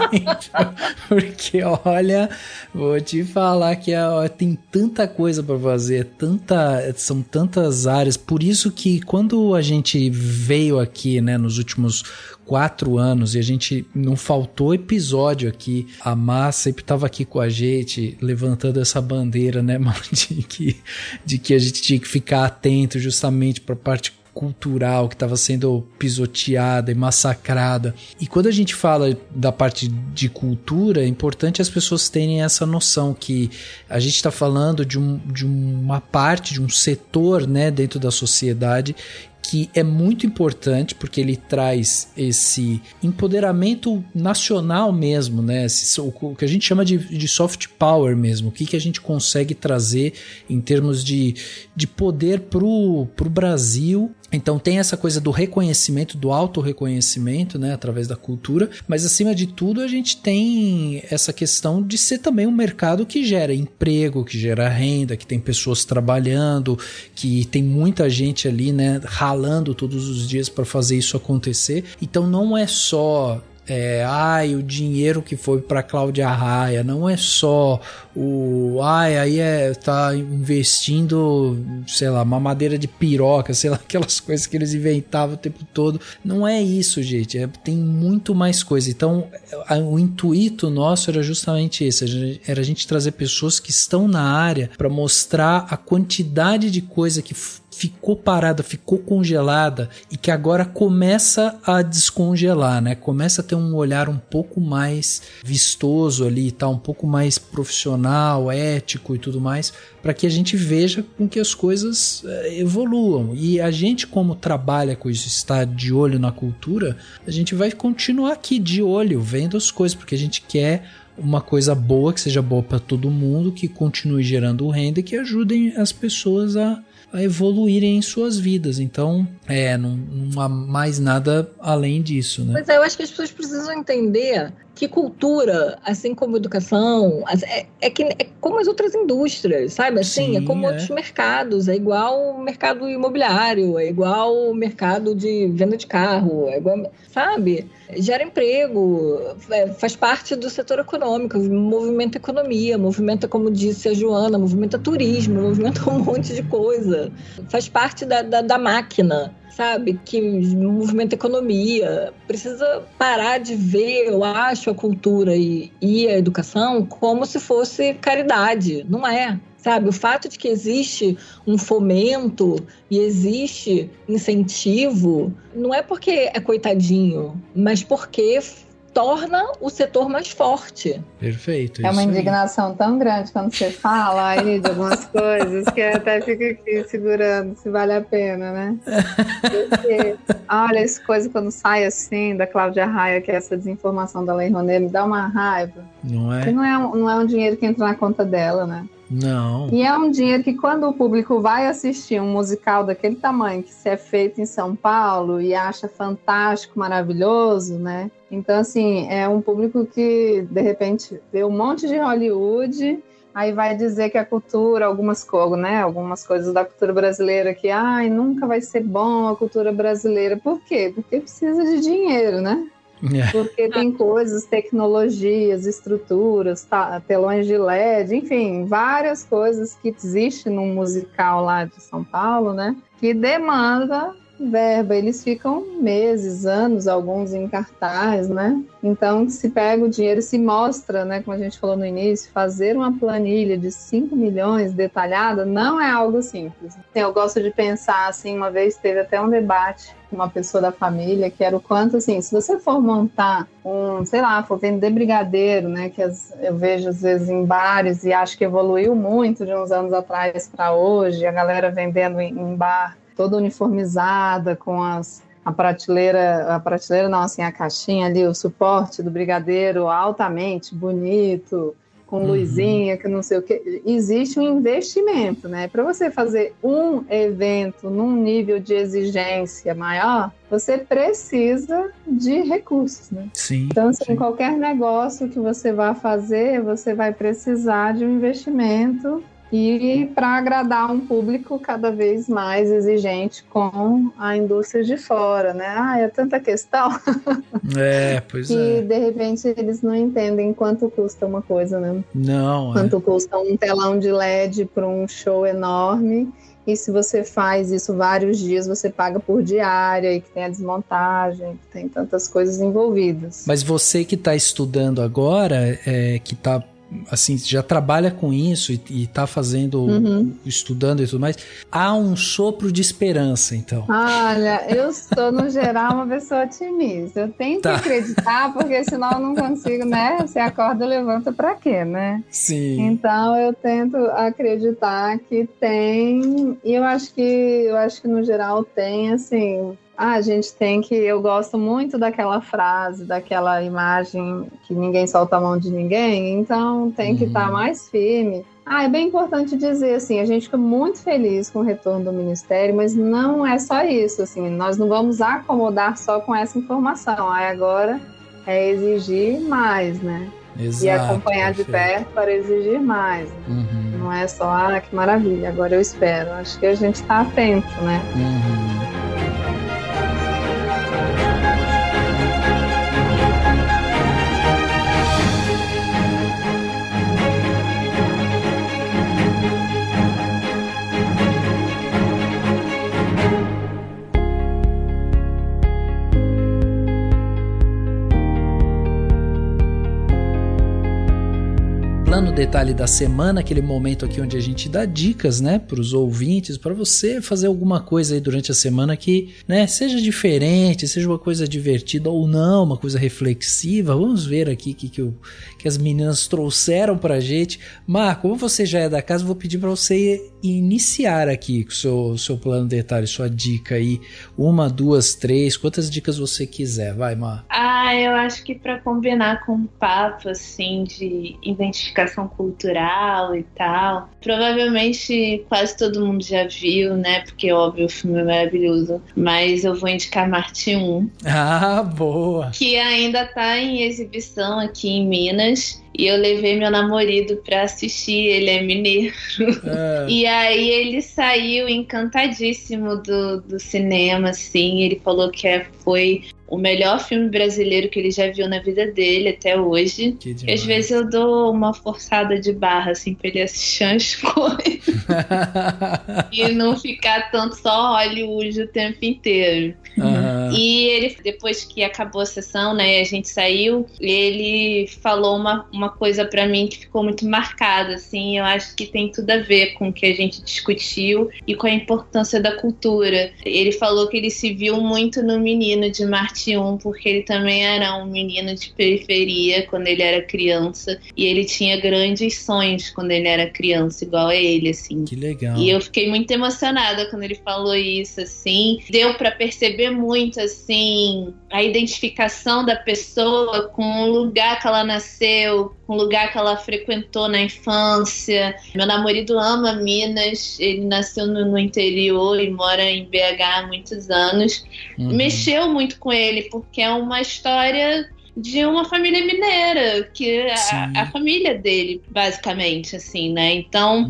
porque olha, vou te falar que tem tanta coisa para fazer, são tantas áreas. Por isso que quando a gente veio aqui, né, nos últimos 4 anos, e a gente não faltou episódio aqui, a Má sempre estava aqui com a gente, levantando essa bandeira, né, mano, de que a gente tinha que ficar atento justamente para a parte cultural que estava sendo pisoteada e massacrada. E quando a gente fala da parte de cultura, é importante as pessoas terem essa noção que a gente está falando de uma parte, de um setor, né, dentro da sociedade que é muito importante porque ele traz esse empoderamento nacional mesmo, né? O que a gente chama de soft power mesmo, o que a gente consegue trazer em termos de poder pro Brasil. Então tem essa coisa do reconhecimento, do autorreconhecimento, né, através da cultura, mas acima de tudo a gente tem essa questão de ser também um mercado que gera emprego, que gera renda, que tem pessoas trabalhando, que tem muita gente ali, né, ralando todos os dias para fazer isso acontecer. Então não é só o dinheiro que foi para Cláudia Raia, não é só tá investindo, sei lá, mamadeira de piroca, sei lá, aquelas coisas que eles inventavam o tempo todo. Não é isso, gente, tem muito mais coisa. Então o intuito nosso era justamente esse, era a gente trazer pessoas que estão na área para mostrar a quantidade de coisa que ficou parada, ficou congelada e que agora começa a descongelar, né? Começa a ter um olhar um pouco mais vistoso ali, tá? Um pouco mais profissional, ético e tudo mais, para que a gente veja com que as coisas evoluam. E a gente, como trabalha com isso, está de olho na cultura, a gente vai continuar aqui de olho, vendo as coisas, porque a gente quer uma coisa boa, que seja boa para todo mundo, que continue gerando renda e que ajudem as pessoas a evoluírem em suas vidas. Então, não há mais nada além disso, né? Mas eu acho que as pessoas precisam entender que cultura, assim como educação, é como as outras indústrias, sabe? Assim, é como outros mercados, é igual o mercado imobiliário, é igual o mercado de venda de carro, é igual, sabe? Gera emprego, faz parte do setor econômico, movimenta a economia, movimenta, como disse a Joana, movimenta turismo, movimenta um monte de coisa, faz parte da máquina, sabe, que movimenta a economia. Precisa parar de ver, eu acho, a cultura e a educação como se fosse caridade. Não é, sabe? O fato de que existe um fomento e existe incentivo não é porque é coitadinho, mas porque torna o setor mais forte. Perfeito. É uma indignação tão grande quando você fala aí de algumas coisas que eu até fico aqui segurando se vale a pena, né? Porque, olha, essa coisa quando sai assim da Cláudia Raia, que é essa desinformação da Lei Rouanet, me dá uma raiva. Não é? Porque não é um dinheiro que entra na conta dela, né? Não. E é um dinheiro que quando o público vai assistir um musical daquele tamanho, que se é feito em São Paulo e acha fantástico, maravilhoso, né? Então, assim, é um público que, de repente, vê um monte de Hollywood, aí vai dizer que a cultura, algumas coisas da cultura brasileira que, nunca vai ser bom a cultura brasileira. Por quê? Porque precisa de dinheiro, né? Porque tem coisas, tecnologias, estruturas, telões de LED, enfim, várias coisas que existem num musical lá de São Paulo, né? Que demanda verba, eles ficam meses, anos, alguns em cartaz, né? Então, se pega o dinheiro, se mostra, né, como a gente falou no início, fazer uma planilha de 5 milhões detalhada não é algo simples. Eu gosto de pensar, assim, uma vez teve até um debate com uma pessoa da família, que era o quanto, assim, se você for montar for vender brigadeiro, né, que eu vejo às vezes em bares e acho que evoluiu muito de uns anos atrás para hoje, a galera vendendo em bar toda uniformizada, com a prateleira não, assim, a caixinha ali, o suporte do brigadeiro altamente bonito, com luzinha, que não sei o que. Existe um investimento, né? Para você fazer um evento num nível de exigência maior, você precisa de recursos, né? Sim. Então, assim, sim. qualquer negócio que você vá fazer, você vai precisar de um investimento e para agradar um público cada vez mais exigente com a indústria de fora, né? É tanta questão Pois que de repente eles não entendem quanto custa uma coisa, né? Não, quanto custa um telão de LED para um show enorme, e se você faz isso vários dias, você paga por diária, e que tem a desmontagem, que tem tantas coisas envolvidas. Mas você que está estudando agora, que está assim, já trabalha com isso e tá fazendo, estudando e tudo mais, há um sopro de esperança, então. Olha, eu sou, no geral, uma pessoa otimista. Eu tenho que acreditar, porque senão eu não consigo, né? Você acorda e levanta pra quê, né? Sim. Então, eu tento acreditar que tem, e eu acho que no geral tem, assim... a gente tem que... Eu gosto muito daquela frase, daquela imagem que ninguém solta a mão de ninguém, então tem que estar mais firme. É bem importante dizer, assim, a gente fica muito feliz com o retorno do Ministério, mas não é só isso, assim, nós não vamos acomodar só com essa informação. Agora é exigir mais, né? Exato, e acompanhar de perto para exigir mais. Né? Não é só, que maravilha, agora eu espero. Acho que a gente está atento, né? No detalhe da semana, aquele momento aqui onde a gente dá dicas, né, para os ouvintes, para você fazer alguma coisa aí durante a semana que, né, seja diferente, seja uma coisa divertida ou não, uma coisa reflexiva. Vamos ver aqui que as meninas trouxeram pra gente. Mar, como você já é da casa, eu vou pedir para você iniciar aqui com o seu plano de detalhe, sua dica aí, 1, 2, 3, quantas dicas você quiser, vai, Mar. Eu acho que para combinar com um papo, assim, de identificação cultural e tal, provavelmente quase todo mundo já viu, né, porque óbvio o filme é maravilhoso, mas eu vou indicar Marte 1. Boa! Que ainda tá em exibição aqui em Minas. E eu levei meu namorado pra assistir, ele é mineiro. E aí ele saiu encantadíssimo do cinema, assim. Ele falou que foi o melhor filme brasileiro que ele já viu na vida dele até hoje. E às vezes eu dou uma forçada de barra, assim, pra ele assistir as coisas. E não ficar tanto só Hollywood o tempo inteiro. E ele, depois que acabou a sessão, né, a gente saiu, ele falou uma coisa pra mim que ficou muito marcada, assim. Eu acho que tem tudo a ver com o que a gente discutiu e com a importância da cultura. Ele falou que ele se viu muito no menino de Marte 1, porque ele também era um menino de periferia quando ele era criança, e ele tinha grandes sonhos quando ele era criança, igual a ele, assim. Que legal. E eu fiquei muito emocionada quando ele falou isso, assim. Deu pra perceber muito, assim, a identificação da pessoa com o lugar que ela nasceu, com o lugar que ela frequentou na infância. Meu namorado ama Minas, ele nasceu no interior e mora em BH há muitos anos. Mexeu muito com ele, porque é uma história de uma família mineira, que a família dele, basicamente, assim, né? Então,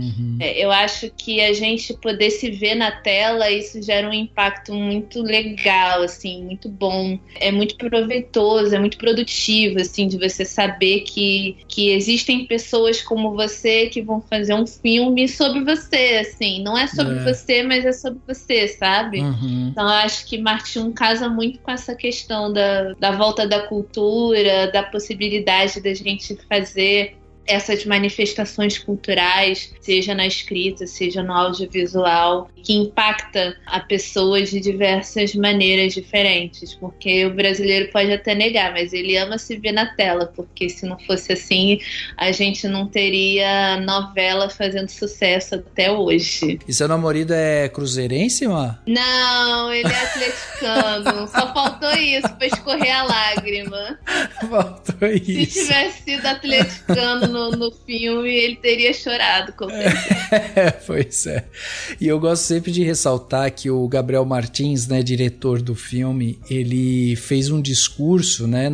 eu acho que a gente poder se ver na tela, isso gera um impacto muito legal, assim, muito bom. É muito proveitoso, é muito produtivo, assim, de você saber que existem pessoas como você que vão fazer um filme sobre você, assim. Não é sobre você, mas é sobre você, sabe? Então, eu acho que Martin casa muito com essa questão da volta da cultura, da possibilidade da gente fazer essas manifestações culturais, seja na escrita, seja no audiovisual, que impacta a pessoas de diversas maneiras diferentes, porque o brasileiro pode até negar, mas ele ama se ver na tela, porque se não fosse assim, a gente não teria novela fazendo sucesso até hoje. E seu namorado é cruzeirense, Má? Não, ele é atleticano, só faltou isso pra escorrer a lágrima. Faltou isso. Se tivesse sido atleticano no filme, ele teria chorado, com certeza. Pois é. E eu gosto sempre de ressaltar que o Gabriel Martins, né, diretor do filme, ele fez um discurso, né,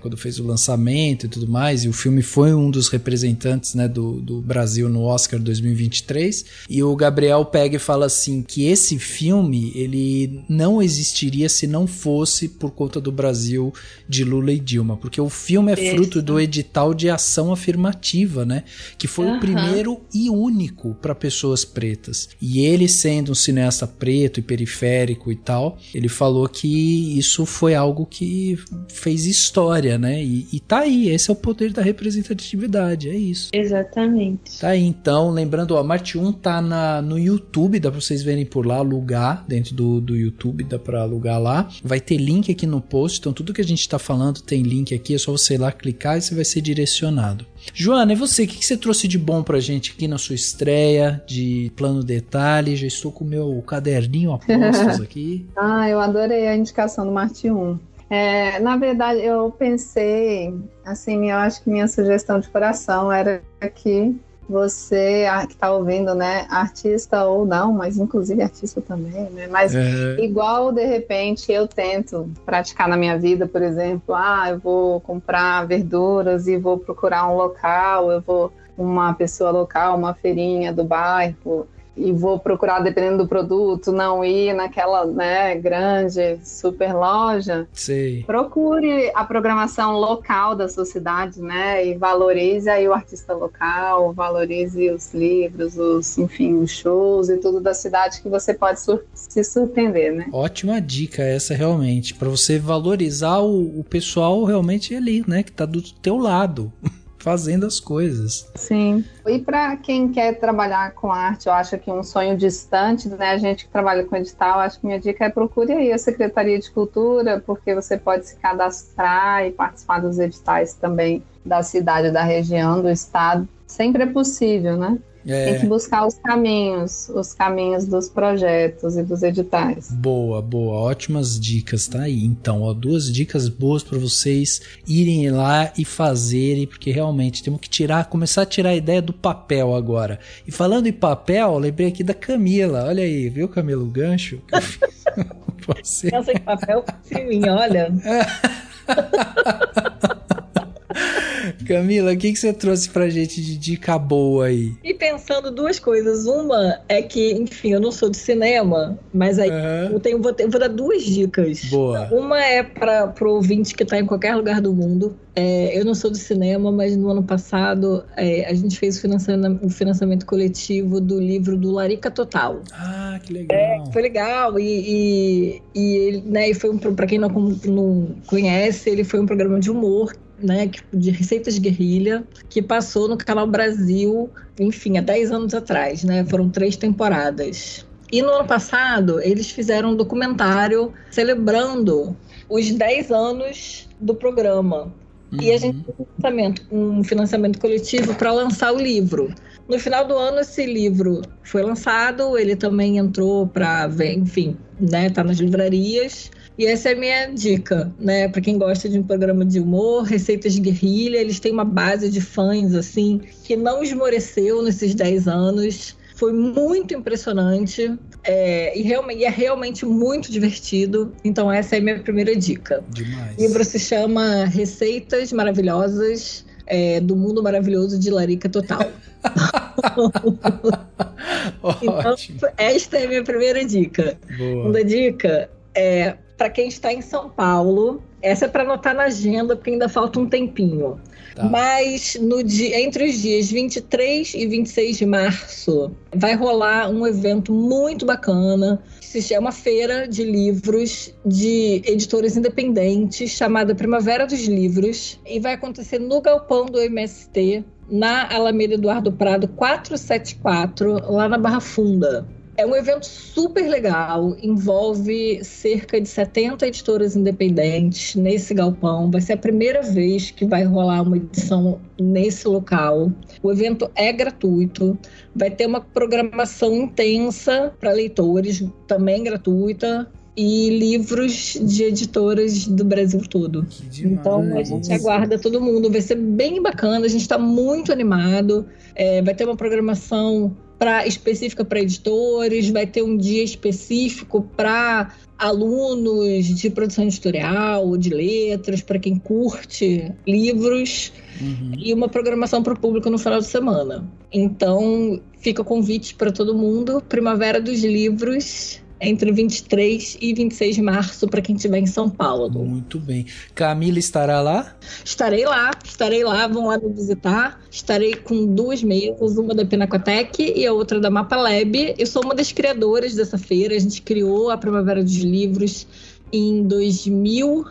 quando fez o lançamento e tudo mais, e o filme foi um dos representantes, né, do Brasil no Oscar 2023, e o Gabriel pega e fala assim, que esse filme, ele não existiria se não fosse por conta do Brasil de Lula e Dilma, porque o filme é fruto do edital de ação afirmativa, né? Que foi o primeiro e único para pessoas pretas. E ele, sendo um cineasta preto e periférico e tal, ele falou que isso foi algo que fez história, né? E tá aí, esse é o poder da representatividade, é isso. Exatamente. Tá aí, então, lembrando, ó, Marte 1 tá no YouTube, dá pra vocês verem por lá, alugar, dentro do YouTube, dá pra alugar lá. Vai ter link aqui no post, então tudo que a gente tá falando tem link aqui, é só você ir lá clicar e você vai ser direcionado. Joana, e você? O que você trouxe de bom pra gente aqui na sua estreia de Plano Detalhe? Já estou com o meu caderninho a postos aqui. Eu adorei a indicação do Marte 1. Na verdade, eu pensei, assim, eu acho que minha sugestão de coração era que você que está ouvindo, né, artista ou não, mas inclusive artista também, né, mas igual de repente eu tento praticar na minha vida, por exemplo, eu vou comprar verduras e vou procurar um local, eu vou uma pessoa local, uma feirinha do bairro, e vou procurar, dependendo do produto, não ir naquela, né, grande super loja. Sim. Procure a programação local da sua cidade, né, e valorize aí o artista local, valorize os livros, os shows e tudo da cidade, que você pode se surpreender, né? Ótima dica essa, realmente, para você valorizar o pessoal realmente ali, né, que tá do teu lado. Fazendo as coisas. Sim. E para quem quer trabalhar com arte, eu acho que um sonho distante, né? A gente que trabalha com edital, acho que minha dica é procure aí a Secretaria de Cultura, porque você pode se cadastrar e participar dos editais também da cidade, da região, do estado. Sempre é possível, né? Tem que buscar os caminhos dos projetos e dos editais. Boa, ótimas dicas, tá aí. Então, ó, 2 dicas boas para vocês irem lá e fazerem, porque realmente temos que começar a tirar a ideia do papel agora. E falando em papel, lembrei aqui da Camila. Olha aí, viu, Camila, o gancho que eu fiz com você. Pensa em papel em mim, olha. Camila, o que você trouxe pra gente de dica boa aí? E pensando 2 coisas. Uma é que, enfim, eu não sou de cinema, mas aí eu vou dar 2 dicas. Boa. Uma é pro ouvinte que tá em qualquer lugar do mundo. Eu não sou de cinema, mas no ano passado a gente fez o financiamento coletivo do livro do Larica Total. Ah, que legal. Foi legal. E ele, né, foi pra quem não conhece, ele foi um programa de humor, né, de receitas guerrilha, que passou no Canal Brasil, enfim, há 10 anos atrás, né, foram 3 temporadas. E no ano passado, eles fizeram um documentário celebrando os 10 anos do programa. E a gente fez um financiamento coletivo para lançar o livro. No final do ano, esse livro foi lançado, ele também entrou para, enfim, né, tá nas livrarias. E essa é a minha dica, né? Para quem gosta de um programa de humor, receitas de guerrilha, eles têm uma base de fãs, assim, que não esmoreceu nesses 10 anos. Foi muito impressionante e é realmente muito divertido. Então essa é a minha primeira dica. Demais. O livro se chama Receitas Maravilhosas do Mundo Maravilhoso de Larica Total. Então, esta é a minha primeira dica. Boa. Segunda dica é para quem está em São Paulo. Essa é para anotar na agenda, porque ainda falta um tempinho. Tá. Mas entre os dias 23 e 26 de março vai rolar um evento muito bacana. Se chama Feira de Livros de Editoras Independentes, chamada Primavera dos Livros. E vai acontecer no galpão do MST, na Alameda Eduardo Prado 474, lá na Barra Funda. É um evento super legal, envolve cerca de 70 editoras independentes nesse galpão. Vai ser a primeira vez que vai rolar uma edição nesse local. O evento é gratuito, vai ter uma programação intensa para leitores, também gratuita, e livros de editoras do Brasil todo. Então a gente aguarda todo mundo, vai ser bem bacana, a gente está muito animado. Vai ter uma programação específica para editores, vai ter um dia específico para alunos de produção editorial, de letras, para quem curte livros, e uma programação para o público no final de semana. Então fica o convite para todo mundo, Primavera dos Livros, entre 23 e 26 de março, para quem estiver em São Paulo. Muito bem. Camila estará lá? Estarei lá, vão lá me visitar. Estarei com 2 mesas, uma da Pinacotec e a outra da Mapa Lab. Eu sou uma das criadoras dessa feira, a gente criou a Primavera dos Livros em 2001.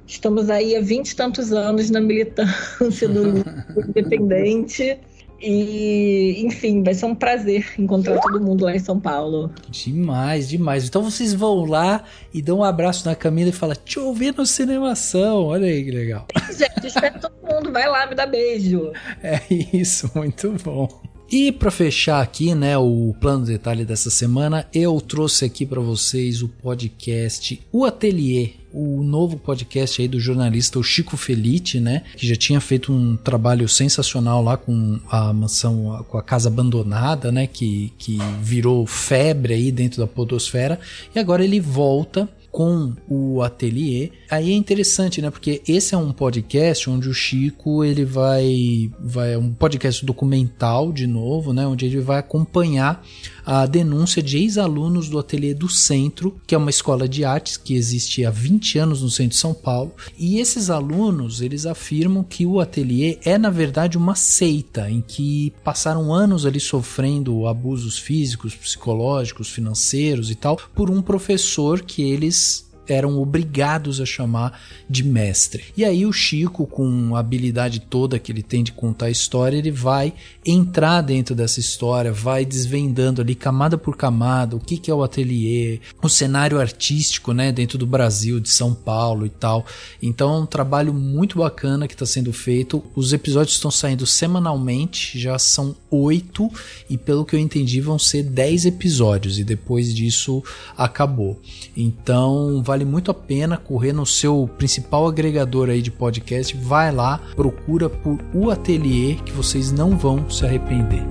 Estamos aí há 20 e tantos anos na militância do livro independente. E, enfim, vai ser um prazer encontrar todo mundo lá em São Paulo. Demais, demais. Então vocês vão lá e dão um abraço na Camila e falam: te ouvi no Cinemação. Olha aí que legal. Gente, espero todo mundo. Vai lá, me dá beijo. É isso, muito bom. E para fechar aqui, né, o plano de detalhe dessa semana, eu trouxe aqui para vocês o podcast O Ateliê, o novo podcast aí do jornalista o Chico Felitti, né, que já tinha feito um trabalho sensacional lá com a mansão, com a casa abandonada, né, que virou febre aí dentro da podosfera, e agora ele volta com o Ateliê. Aí é interessante, né? Porque esse é um podcast onde o Chico, ele vai um podcast documental de novo, né? Onde ele vai acompanhar a denúncia de ex-alunos do Ateliê do Centro, que é uma escola de artes que existe há 20 anos no centro de São Paulo. E esses alunos, eles afirmam que o Ateliê é, na verdade, uma seita em que passaram anos ali sofrendo abusos físicos, psicológicos, financeiros e tal, por um professor que eles eram obrigados a chamar de mestre. E aí o Chico, com a habilidade toda que ele tem de contar a história, ele vai entrar dentro dessa história, vai desvendando ali camada por camada o que é o Ateliê, o cenário artístico, né, dentro do Brasil, de São Paulo e tal. Então é um trabalho muito bacana que está sendo feito. Os episódios estão saindo semanalmente, já são 8 e pelo que eu entendi vão ser 10 episódios e depois disso acabou. Então vale muito a pena correr no seu principal agregador aí de podcast, vai lá, procura por O Ateliê, que vocês não vão se arrepender.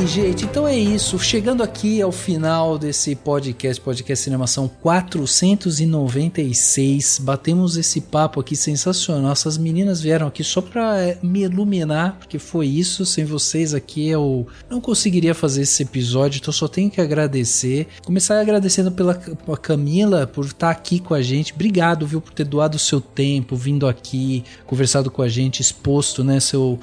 Gente, então é isso, chegando aqui ao final desse podcast Cinemação 496, batemos esse papo aqui sensacional. Essas meninas vieram aqui só pra me iluminar, porque foi isso, sem vocês aqui eu não conseguiria fazer esse episódio, então só tenho que agradecer. Começar agradecendo pela Camila por estar aqui com a gente, obrigado, viu, por ter doado o seu tempo, vindo aqui, conversado com a gente, exposto, né, seu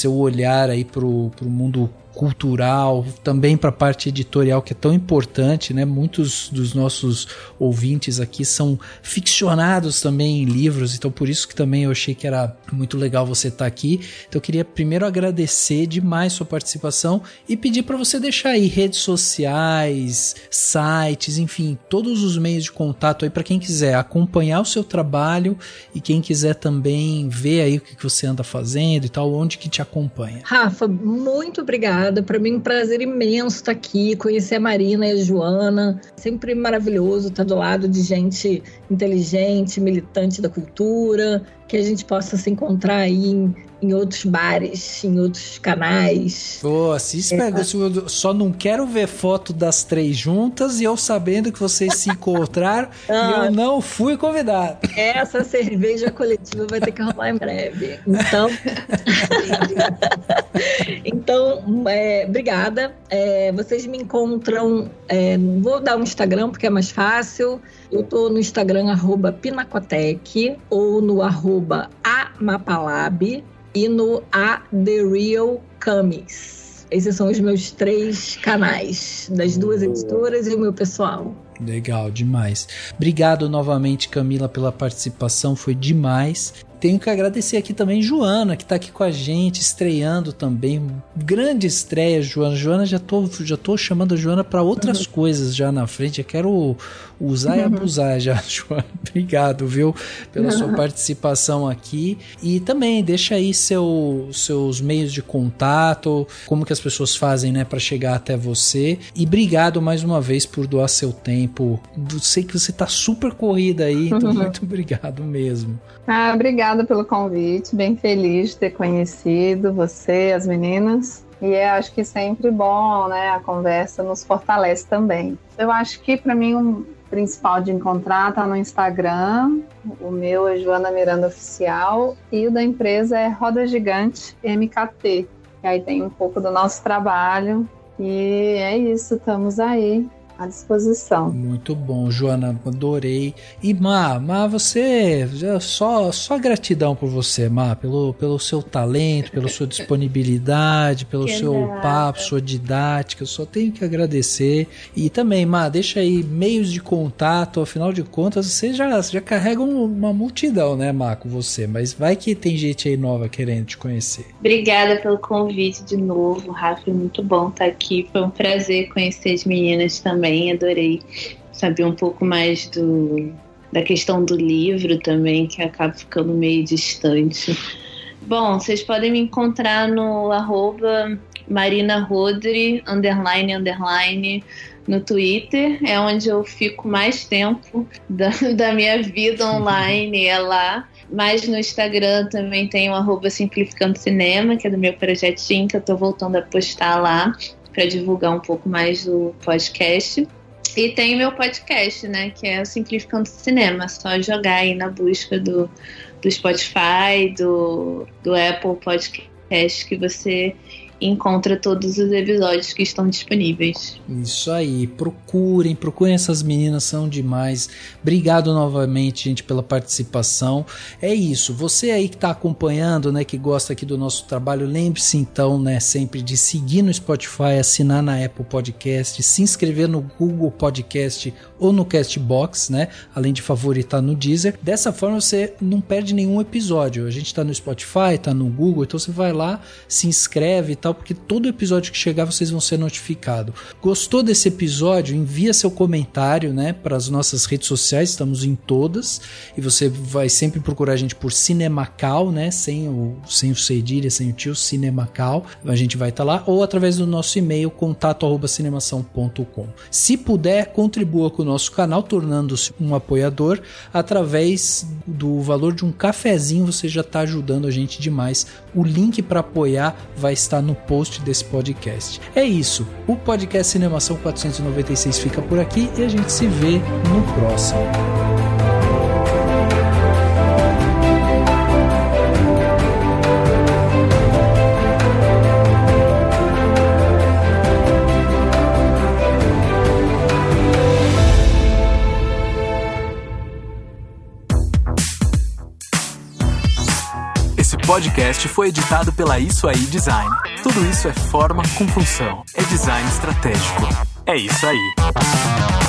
olhar aí pro mundo cultural, também para a parte editorial, que é tão importante, né? Muitos dos nossos ouvintes aqui são ficcionados também em livros, então por isso que também eu achei que era muito legal você estar aqui. Então eu queria primeiro agradecer demais sua participação e pedir para você deixar aí redes sociais, sites, enfim, todos os meios de contato aí para quem quiser acompanhar o seu trabalho e quem quiser também ver aí o que você anda fazendo e tal, onde que te acompanha. Rafa, muito obrigada. Para mim é um prazer imenso estar aqui, conhecer a Marina e a Joana. Sempre maravilhoso estar do lado de gente inteligente, militante da cultura, que a gente possa se encontrar aí em outros bares, em outros canais. Pô, se espera, só não quero ver foto das 3 juntas e eu sabendo que vocês se encontraram e eu não fui convidado. Essa cerveja coletiva vai ter que rolar em breve. Então, obrigada. Vocês me encontram, vou dar um Instagram porque é mais fácil. Eu tô no Instagram @Pinacotec ou no @amapalab e no The Real Camis. Esses são os meus 3 canais, das 2 editoras e o meu pessoal. Legal, demais. Obrigado novamente, Camila, pela participação, foi demais. Tenho que agradecer aqui também Joana, que está aqui com a gente, estreando também. Grande estreia, Joana. Joana, já tô chamando a Joana para outras coisas já na frente. Eu quero usar e abusar já, Joana. Obrigado, viu, pela sua participação aqui. E também deixa aí seus meios de contato, como que as pessoas fazem, né, para chegar até você. E obrigado mais uma vez por doar seu tempo. Eu sei que você tá super corrida aí, então muito obrigado mesmo. Obrigada pelo convite, bem feliz de ter conhecido você, as meninas. E acho que sempre bom, né? A conversa nos fortalece também. Eu acho que para mim o principal de encontrar tá no Instagram. O meu é Joana Miranda Oficial e o da empresa é Roda Gigante MKT. E aí tem um pouco do nosso trabalho. E é isso, estamos aí à disposição. Muito bom, Joana, adorei. E Má, você, só gratidão por você, Má, pelo seu talento, pela sua disponibilidade, pelo seu papo, sua didática, eu só tenho que agradecer. E também, Má, deixa aí meios de contato, afinal de contas, você já carrega uma multidão, né, Má, com você, mas vai que tem gente aí nova querendo te conhecer. Obrigada pelo convite de novo, Rafa, muito bom estar aqui, foi um prazer conhecer as meninas também. Adorei saber um pouco mais da questão do livro também, que acaba ficando meio distante. Bom, vocês podem me encontrar no @marinarodri__ no Twitter, é onde eu fico mais tempo da minha vida online, é lá. Mas no Instagram também tem o @simplificando cinema, que é do meu projetinho, que eu tô voltando a postar lá para divulgar um pouco mais do podcast. E tem o meu podcast, né, que é o Simplificando Cinema, só jogar aí na busca do Spotify, do Apple Podcast, que você encontra todos os episódios que estão disponíveis. Isso aí, procurem essas meninas, são demais. Obrigado novamente, gente, pela participação. É isso, você aí que está acompanhando, né, que gosta aqui do nosso trabalho, lembre-se então, né, sempre de seguir no Spotify, assinar na Apple Podcast, se inscrever no Google Podcast ou no Castbox, né, além de favoritar no Deezer. Dessa forma você não perde nenhum episódio. A gente está no Spotify, está no Google, então você vai lá, se inscreve e tal, porque todo episódio que chegar vocês vão ser notificados. Gostou desse episódio? Envia seu comentário, né, para as nossas redes sociais, estamos em todas, e você vai sempre procurar a gente por Cinemacal, né, sem o cedilha, sem o tio, Cinemacal, a gente vai estar lá, ou através do nosso e-mail, contato@cinemação.com. Se puder, contribua com o nosso canal, tornando-se um apoiador, através do valor de um cafezinho, você já está ajudando a gente demais. O link para apoiar vai estar no post desse podcast. É isso, o podcast Cinemação 496 fica por aqui e a gente se vê no próximo. Esse podcast foi editado pela Isso Aí Design. Tudo isso é forma com função. É design estratégico. É isso aí.